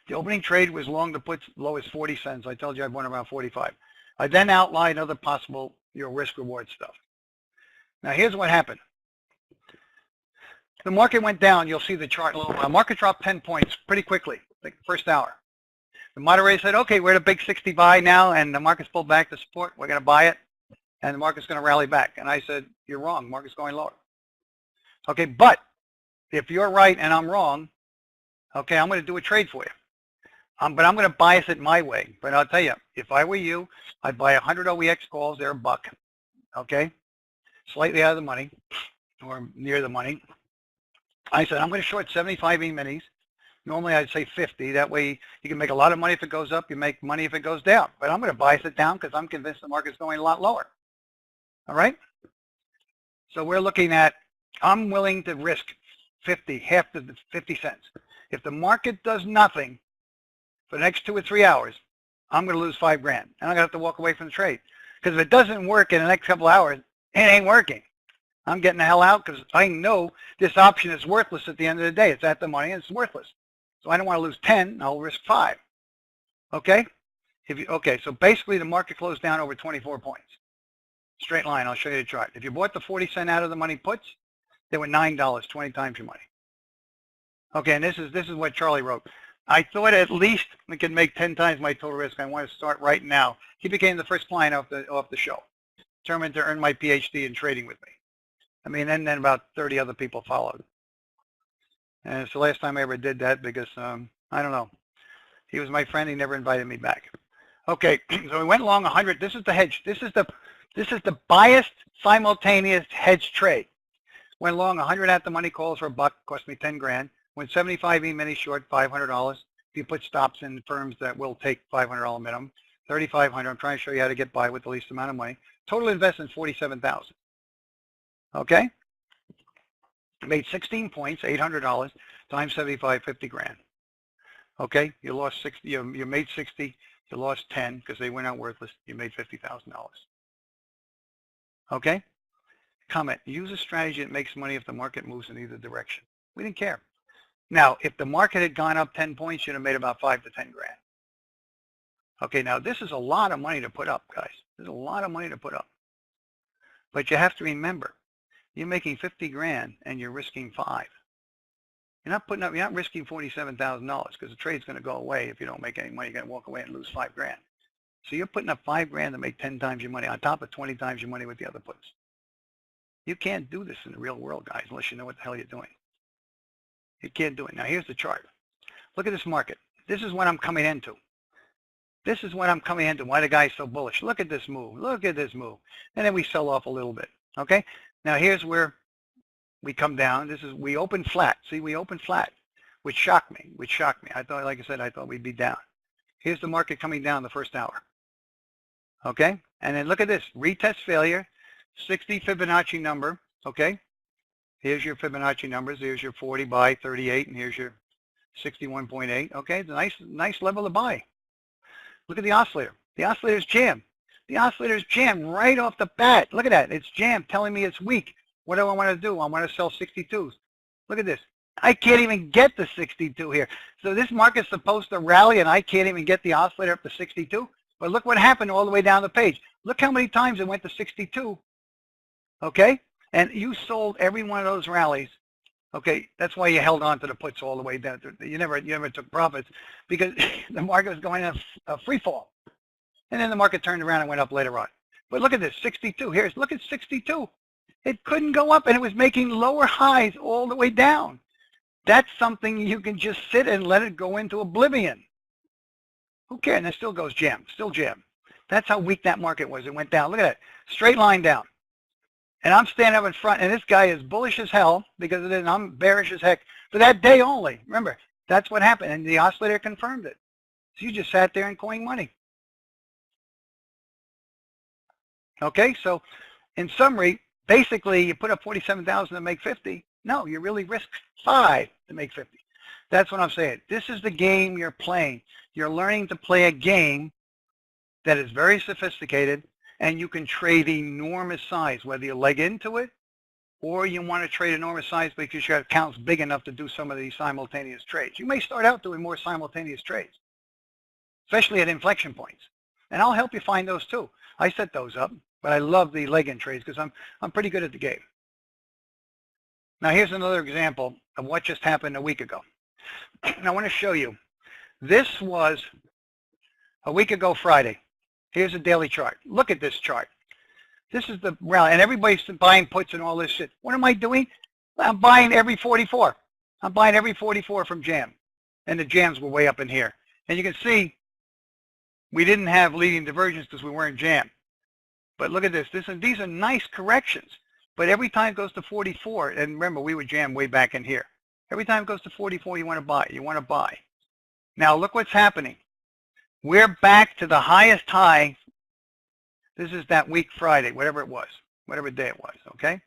The opening trade was long the puts low as 40 cents. I told you I'd won around 45. I then outlined other possible risk reward stuff. Now here's what happened. The market went down. You'll see the chart in a little while. Market dropped 10 points pretty quickly, like the first hour. The moderator said, okay, we're at a big 60 buy now, and the market's pulled back to support. We're going to buy it, and the market's going to rally back. And I said, you're wrong. Market's going lower. Okay, but if you're right and I'm wrong, okay, I'm going to do a trade for you. But I'm going to bias it my way. But I'll tell you, if I were you, I'd buy 100 OEX calls. They're $1. Okay, slightly out of the money or near the money. I said, I'm going to short 75 E-minis. Normally I'd say 50. That way you can make a lot of money if it goes up. You make money if it goes down. But I'm going to bias it down because I'm convinced the market's going a lot lower. All right? So we're looking at, I'm willing to risk 50, half the 50 cents. If the market does nothing for the next 2 or 3 hours, I'm going to lose $5 grand. And I'm going to have to walk away from the trade. Because if it doesn't work in the next couple of hours, it ain't working. I'm getting the hell out because I know this option is worthless at the end of the day. It's at the money and it's worthless. So I don't want to lose 10. I'll risk 5. Okay? Okay, so basically the market closed down over 24 points. Straight line. I'll show you the chart. If you bought the 40 cent out of the money puts, they were $9, 20 times your money. Okay, and this is what Charlie wrote. I thought at least we could make 10 times my total risk. I want to start right now. He became the first client off the show. Determined to earn my PhD in trading with me. I mean, and then about 30 other people followed. And it's the last time I ever did that because, I don't know. He was my friend. He never invited me back. Okay, so we went long 100. This is the hedge. This is the biased simultaneous hedge trade. Went long 100 at the money calls for $1. Cost me 10 grand. Went 75 E-mini short, $500. If you put stops in firms that will take $500 minimum, $3,500. I'm trying to show you how to get by with the least amount of money. Total investment $47,000. Okay? Made 16 points, $800 times 75, 50 grand. Okay? You lost 60. You made 60. You lost 10 because they went out worthless. You made $50,000. Okay? Comment. Use a strategy that makes money if the market moves in either direction. We didn't care. Now, if the market had gone up 10 points, you'd have made about 5 to 10 grand. Okay, now this is a lot of money to put up, guys. There's a lot of money to put up. But you have to remember, you're making 50 grand and you're risking 5. You're not risking $47,000 because the trade's going to go away if you don't make any money. You're going to walk away and lose 5 grand. So you're putting up 5 grand to make 10 times your money on top of 20 times your money with the other puts. You can't do this in the real world, guys, unless you know what the hell you're doing. You can't do it. Now here's the chart. Look at this market. This is what I'm coming into. This is what I'm coming into. Why the guy's so bullish. Look at this move. Look at this move. And then we sell off a little bit. Okay? Now here's where we come down. We open flat. See, we open flat, which shocked me. I thought, like I said, I thought we'd be down. Here's the market coming down the first hour. Okay? And then look at this. Retest failure. 60 Fibonacci number. Okay? Here's your Fibonacci numbers. Here's your 40 buy, 38, and here's your 61.8. Okay, it's a nice level to buy. Look at the oscillator. The oscillator's jammed. The oscillator's jammed right off the bat. Look at that. It's jammed, telling me it's weak. What do I want to do? I want to sell 62s. Look at this. I can't even get the 62 here. So this market's supposed to rally, and I can't even get the oscillator up to 62. But look what happened all the way down the page. Look how many times it went to 62. Okay? And you sold every one of those rallies. Okay? That's why you held on to the puts all the way down. You never took profits because the market was going in a free fall. And then the market turned around and went up later on. But look at this, 62. Look at 62. It couldn't go up, and it was making lower highs all the way down. That's something you can just sit and let it go into oblivion. Who cares? And it still goes jam, still jam. That's how weak that market was. It went down. Look at that, straight line down. And I'm standing up in front, and this guy is bullish as hell because of it, and I'm bearish as heck for that day only. Remember, that's what happened, and the oscillator confirmed it. So you just sat there and coined money. Okay, so in summary, basically you put up 47,000 to make 50. No, you really risk 5 to make 50. That's what I'm saying. This is the game you're playing. You're learning to play a game that is very sophisticated, and you can trade enormous size, whether you leg into it or you want to trade enormous size because your account's big enough to do some of these simultaneous trades. You may start out doing more simultaneous trades, especially at inflection points. And I'll help you find those too. I set those up, but I love the leg-in trades because I'm pretty good at the game. Now here's another example of what just happened a week ago. And I want to show you. This was a week ago Friday. Here's a daily chart. Look at this chart. This is the rally, and everybody's buying puts and all this shit. What am I doing? I'm buying every 44. I'm buying every 44 from Jam. And the Jams were way up in here. And you can see we didn't have leading divergence because we weren't Jam. But look at this. These are nice corrections. But every time it goes to 44, and remember, we were Jam way back in here. Every time it goes to 44, you want to buy. You want to buy. Now look what's happening. We're back to the highest high. This is that week Friday, whatever it was, whatever day it was, okay?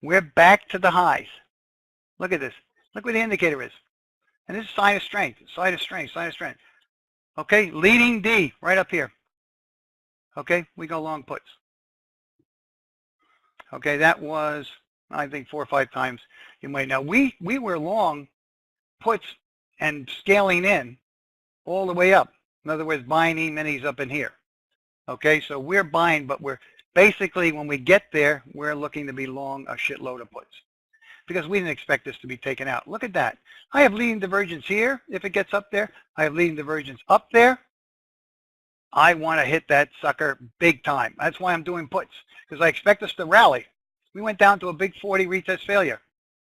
We're back to the highs. Look at this. Look where the indicator is. And this is sign of strength, sign of strength, sign of strength. Okay, leading D right up here. Okay, we go long puts. Okay, that was, I think, 4 or 5 times you might know. We were long puts and scaling in all the way up. In other words, buying E-minis up in here. Okay, so we're buying, but we're basically, when we get there, we're looking to be long a shitload of puts because we didn't expect this to be taken out. Look at that. I have leading divergence here. If it gets up there, I have leading divergence up there. I want to hit that sucker big time. That's why I'm doing puts, because I expect us to rally. We went down to a big 40 retest failure.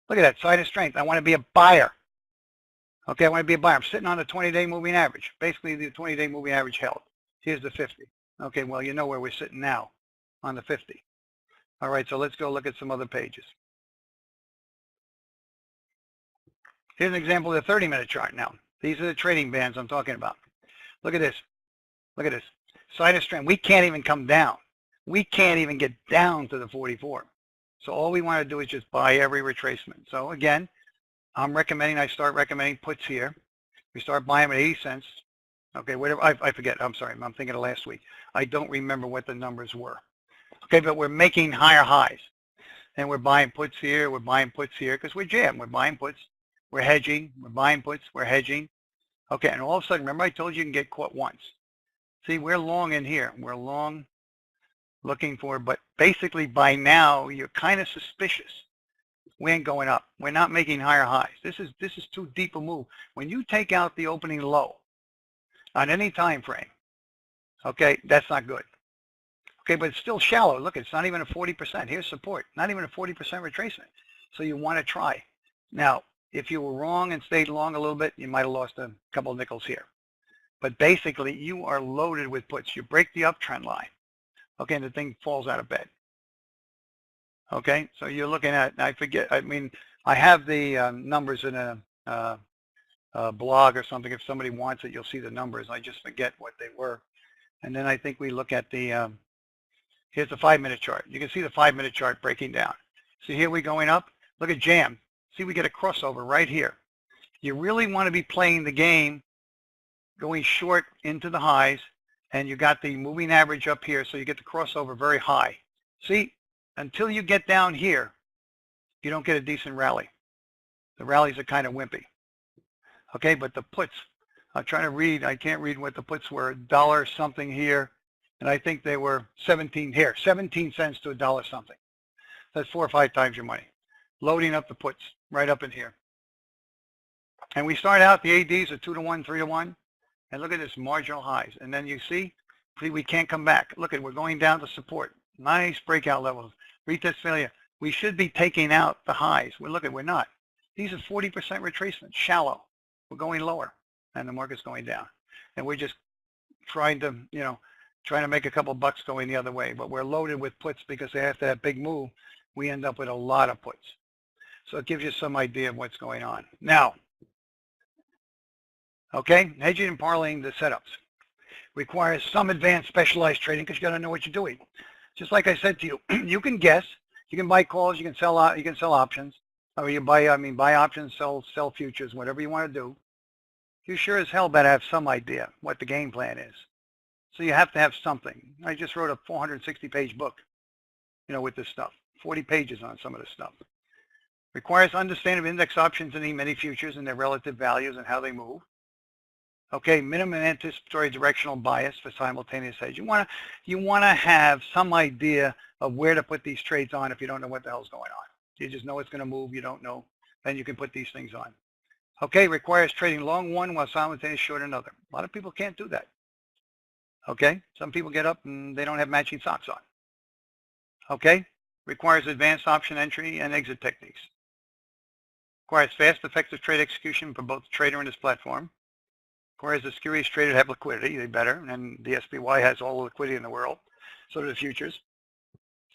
Look at that, side of strength. I want to be a buyer. Okay, I want to be a buyer. I'm sitting on the 20-day moving average. Basically, the 20-day moving average held. Here's the 50. Okay, well, you know where we're sitting now, on the 50. All right, so let's go look at some other pages. Here's an example of the 30-minute chart now. These are the trading bands I'm talking about. Look at this. Look at this. Side of strength. We can't even come down. We can't even get down to the 44. So all we want to do is just buy every retracement. So again, I start recommending puts here. We start buying them at 80 cents. Okay, whatever, I forget, I'm sorry, I'm thinking of last week. I don't remember what the numbers were. Okay, but we're making higher highs. And we're buying puts here, we're buying puts here, because we're Jam. We're buying puts, we're hedging, we're buying puts, we're hedging. Okay, and all of a sudden, remember I told you you can get caught once. See, we're long in here. We're long looking for, but basically by now, you're kind of suspicious. We ain't going up. We're not making higher highs. This is too deep a move. When you take out the opening low on any time frame, okay, that's not good. Okay, but it's still shallow. Look, it's not even a 40%. Here's support. Not even a 40% retracement. So you want to try. Now, if you were wrong and stayed long a little bit, you might have lost a couple of nickels here. But basically, you are loaded with puts. You break the uptrend line. Okay, and the thing falls out of bed. Okay, so you're looking at, I forget, I mean, I have the numbers in a blog or something. If somebody wants it, you'll see the numbers. I just forget what they were. And then I think we look at the, here's the 5-minute chart. You can see the 5-minute chart breaking down. See here we going up. Look at Jam. See, we get a crossover right here. You really want to be playing the game going short into the highs, and you got the moving average up here, so you get the crossover very high. See, until you get down here, you don't get a decent rally. The rallies are kind of wimpy. Okay, but the puts I'm trying to read. I can't read what the puts were. Dollar something here, and I think they were 17 cents to a dollar something. That's 4 or 5 times your money. Loading up the puts right up in here. And we start out, the ADs are 2 to 1, 3 to 1. And look at this, marginal highs. And then you see, we can't come back. Look at, we're going down to support. Nice breakout levels. Retest failure. We should be taking out the highs. Well, look at, we're not. These are 40% retracement, shallow. We're going lower, and the market's going down. And we're just trying to, trying to make a couple bucks going the other way. But we're loaded with puts because after that big move, we end up with a lot of puts. So it gives you some idea of what's going on. Now, okay, hedging and parlaying the setups requires some advanced specialized trading because you got to know what you're doing. Just like I said to you, you can guess, you can buy calls, you can sell options, or you buy options, sell futures, whatever you want to do. You sure as hell better have some idea what the game plan is. So you have to have something. I just wrote a 460-page book, with this stuff, 40 pages on some of this stuff. Requires understanding of index options and many futures and their relative values and how they move. Okay, minimum anticipatory directional bias for simultaneous hedge. You want to have some idea of where to put these trades on if you don't know what the hell's going on. You just know it's going to move. You don't know, then you can put these things on. Okay, requires trading long one while simultaneous short another. A lot of people can't do that. Okay, some people get up and they don't have matching socks on. Okay, requires advanced option entry and exit techniques. Requires fast, effective trade execution for both the trader and his platform. Requires the securities trader to have liquidity, they better, and the SPY has all the liquidity in the world. So do the futures.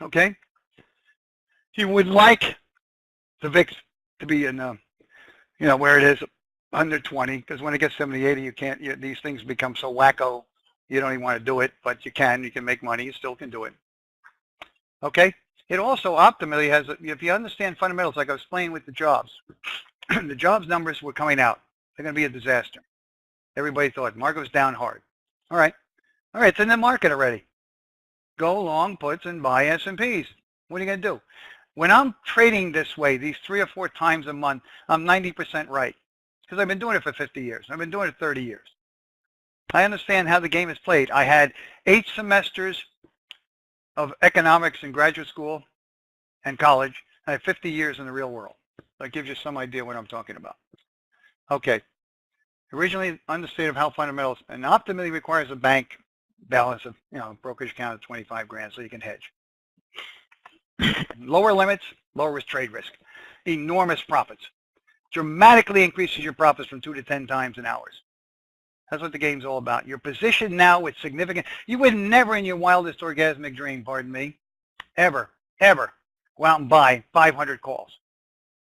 Okay? You would like the VIX to be in, where it is under 20, because when it gets 70, 80, you can't, these things become so wacko, you don't even want to do it, but you can make money, you still can do it. Okay? It also optimally has, if you understand fundamentals, like I was playing with the jobs, the jobs numbers were coming out. They're going to be a disaster. Everybody thought market was down hard. All right, it's in the market already. Go long puts and buy S&Ps. What are you going to do? When I'm trading this way, these 3 or 4 times a month, I'm 90% right because I've been doing it for 50 years. I've been doing it 30 years. I understand how the game is played. I had 8 semesters of economics in graduate school and college. I have 50 years in the real world. That gives you some idea what I'm talking about. Okay. Originally understated how fundamentals and optimally requires a bank balance of, brokerage account of 25 grand so you can hedge. Lower limits, lower risk trade risk. Enormous profits. Dramatically increases your profits from 2 to 10 times in hours. That's what the game's all about. You're positioned now with significant, you would never in your wildest orgasmic dream, pardon me, ever go out and buy 500 calls.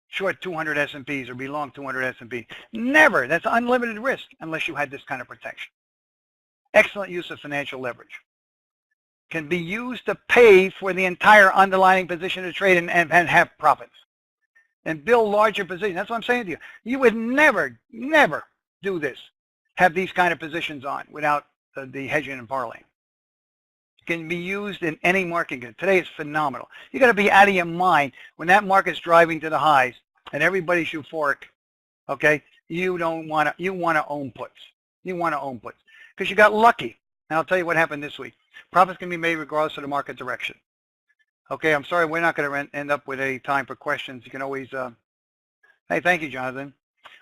Short 200 S&Ps or be long 200 S&Ps. Never. That's unlimited risk unless you had this kind of protection. Excellent use of financial leverage. Can be used to pay for the entire underlying position of trade and have profits. And build larger positions. That's what I'm saying to you. You would never do this. Have these kind of positions on without the hedging and parlaying. Can be used in any market. Today is phenomenal. You got to be out of your mind when that market's driving to the highs and everybody's euphoric. Okay, you want to own puts. You want to own puts because you got lucky. And I'll tell you what happened this week. Profits can be made regardless of the market direction. Okay, I'm sorry we're not going to end up with any time for questions. You can always. Hey, thank you, Jonathan.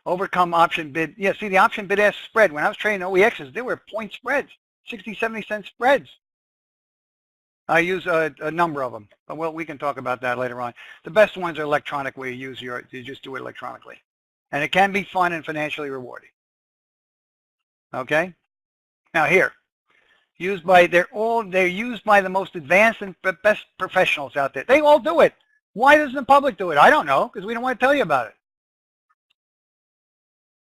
Overcome option bid. Yeah, see the option bid ask spread. When I was trading OEXs, there were point spreads, 60, 70 cent spreads. I use a number of them, but we can talk about that later on. The best ones are electronic, where you just do it electronically, and it can be fun and financially rewarding. Okay, now here, they're used by the most advanced and best professionals out there. They all do it. Why doesn't the public do it? I don't know, because we don't want to tell you about it.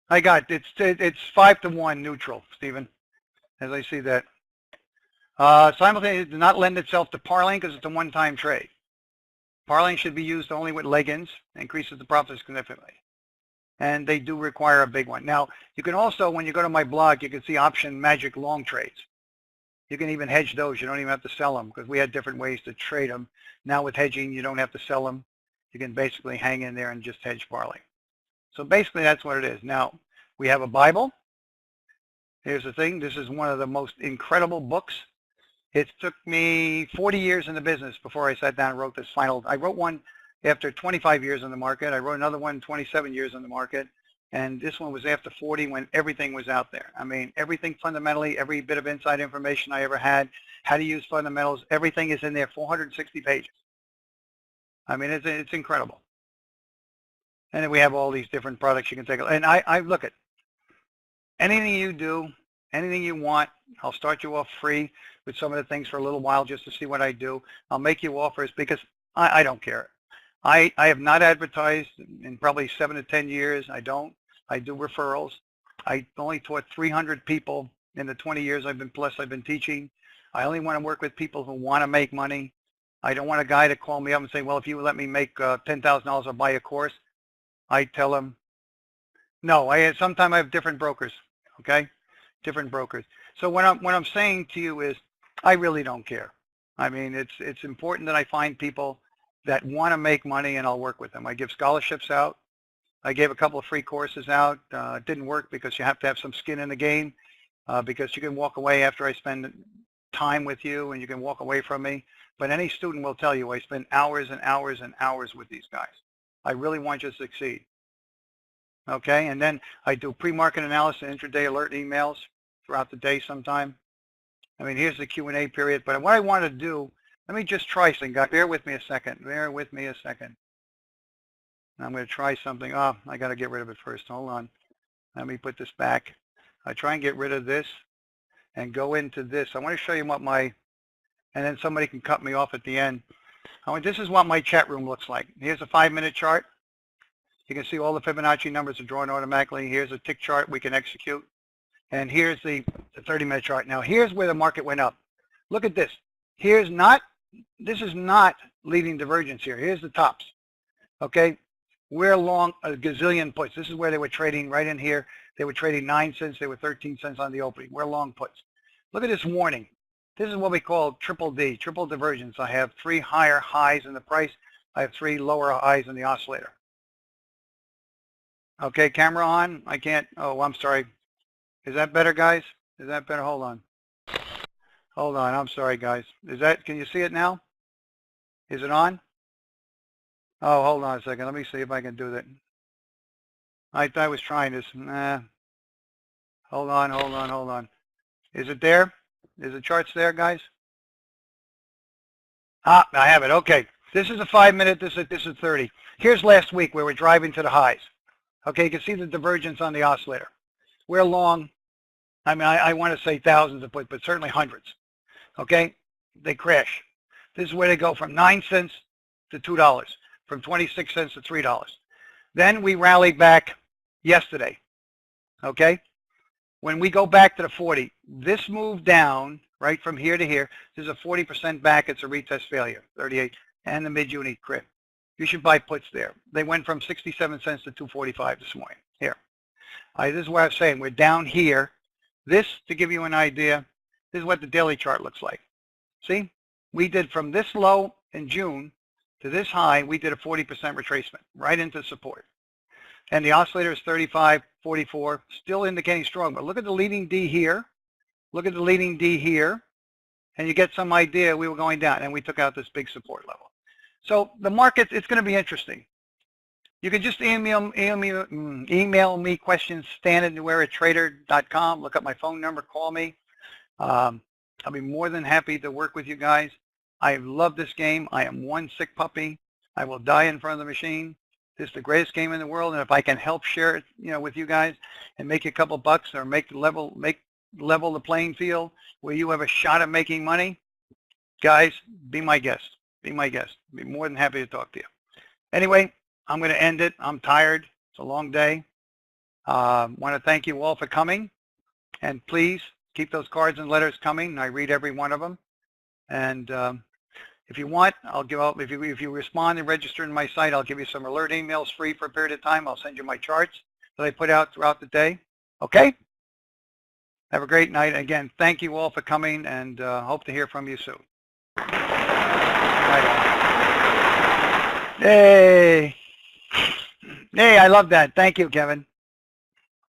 I got it's 5 to 1 neutral, Stephen, as I see that. Simultaneously does not lend itself to parlaying because it's a one-time trade. Parlaying should be used only with leg-ins, increases the profits significantly. And they do require a big one. Now, you can also, when you go to my blog, you can see option magic long trades. You can even hedge those. You don't even have to sell them because we had different ways to trade them. Now with hedging, you don't have to sell them. You can basically hang in there and just hedge parlay. So basically, that's what it is. Now, we have a Bible. Here's the thing. This is one of the most incredible books. It took me 40 years in the business before I sat down and wrote this final. I wrote one after 25 years in the market. I wrote another one 27 years in the market. And this one was after 40 when everything was out there. I mean, everything fundamentally, every bit of inside information I ever had, how to use fundamentals, everything is in there, 460 pages. I mean, it's incredible. And then we have all these different products you can take. And I look at anything you do, anything you want, I'll start you off free with some of the things for a little while just to see what I do. I'll make you offers because I don't care. I have not advertised in probably 7 to 10 years. I don't. I do referrals. I only taught 300 people in the 20 years I've been teaching. I only want to work with people who want to make money. I don't want a guy to call me up and say, well, if you let me make $10,000, I'll buy a course. I tell him, no, sometimes I have different brokers, okay? Different brokers. So what I'm saying to you is I really don't care. I mean, it's important that I find people that want to make money and I'll work with them. I give scholarships out. I gave a couple of free courses out. It didn't work because you have to have some skin in the game because you can walk away after I spend time with you and you can walk away from me. But any student will tell you I spend hours and hours and hours with these guys. I really want you to succeed. Okay, and then I do pre-market analysis and intraday alert emails throughout the day sometime. I mean, here's the Q&A period. But what I want to do, let me just try something. Bear with me a second. Bear with me a second. I'm going to try something. Oh, I got to get rid of it first. Hold on. Let me put this back. I try and get rid of this and go into this. I want to show you what my, and then somebody can cut me off at the end. This is what my chat room looks like. Here's a 5-minute chart. You can see all the Fibonacci numbers are drawn automatically. Here's a tick chart we can execute. And here's the 30-minute chart. Now, here's where the market went up. Look at this. This is not leading divergence here. Here's the tops. Okay? We're long a gazillion puts. This is where they were trading right in here. They were trading 9 cents. They were 13 cents on the opening. We're long puts. Look at this warning. This is what we call triple D, triple divergence. I have 3 higher highs in the price. I have 3 lower highs in the oscillator. Okay, camera on. I can't. Oh, I'm sorry. Is that better, guys? Is that better? Hold on. Hold on. I'm sorry, guys. Can you see it now? Is it on? Oh, hold on a second. Let me see if I can do that. I was trying this. Hold on. Is it there? Is the charts there, guys? Ah, I have it. Okay. This is a 5-minute. This is 30. Here's last week where we're driving to the highs. Okay, you can see the divergence on the oscillator. We're long. I mean, I want to say thousands of puts, but certainly hundreds. Okay? They crash. This is where they go from 9 cents to $2, from 26 cents to $3. Then we rallied back yesterday. Okay? When we go back to the 40, this move down, right from here to here, there's a 40% back. It's a retest failure, 38, and the mid-unit crib. You should buy puts there. They went from 67 cents to 245 this morning. Here. This is what I'm saying. We're down here. This, to give you an idea, this is what the daily chart looks like. See? We did from this low in June to this high, we did a 40% retracement right into support. And the oscillator is 35, 44, still indicating strong. But look at the leading D here. Look at the leading D here. And you get some idea we were going down. And we took out this big support level. So the market, it's going to be interesting. You can just email me questions, stan@trader.com. Look up my phone number, call me. I'll be more than happy to work with you guys. I love this game. I am one sick puppy. I will die in front of the machine. This is the greatest game in the world, and if I can help share it, with you guys and make you a couple bucks or make level the playing field where you have a shot at making money, guys, be my guest. Be my guest. Be more than happy to talk to you. Anyway, I'm going to end it. I'm tired. It's a long day. Want to thank you all for coming, and please keep those cards and letters coming. I read every one of them, and if you want, I'll give out, if you respond and register in my site, I'll give you some alert emails free for a period of time. I'll send you my charts that I put out throughout the day. Okay? Have a great night. Again, thank you all for coming, and hope to hear from you soon. Right on. Hey. Hey, I love that. Thank you, Kevin.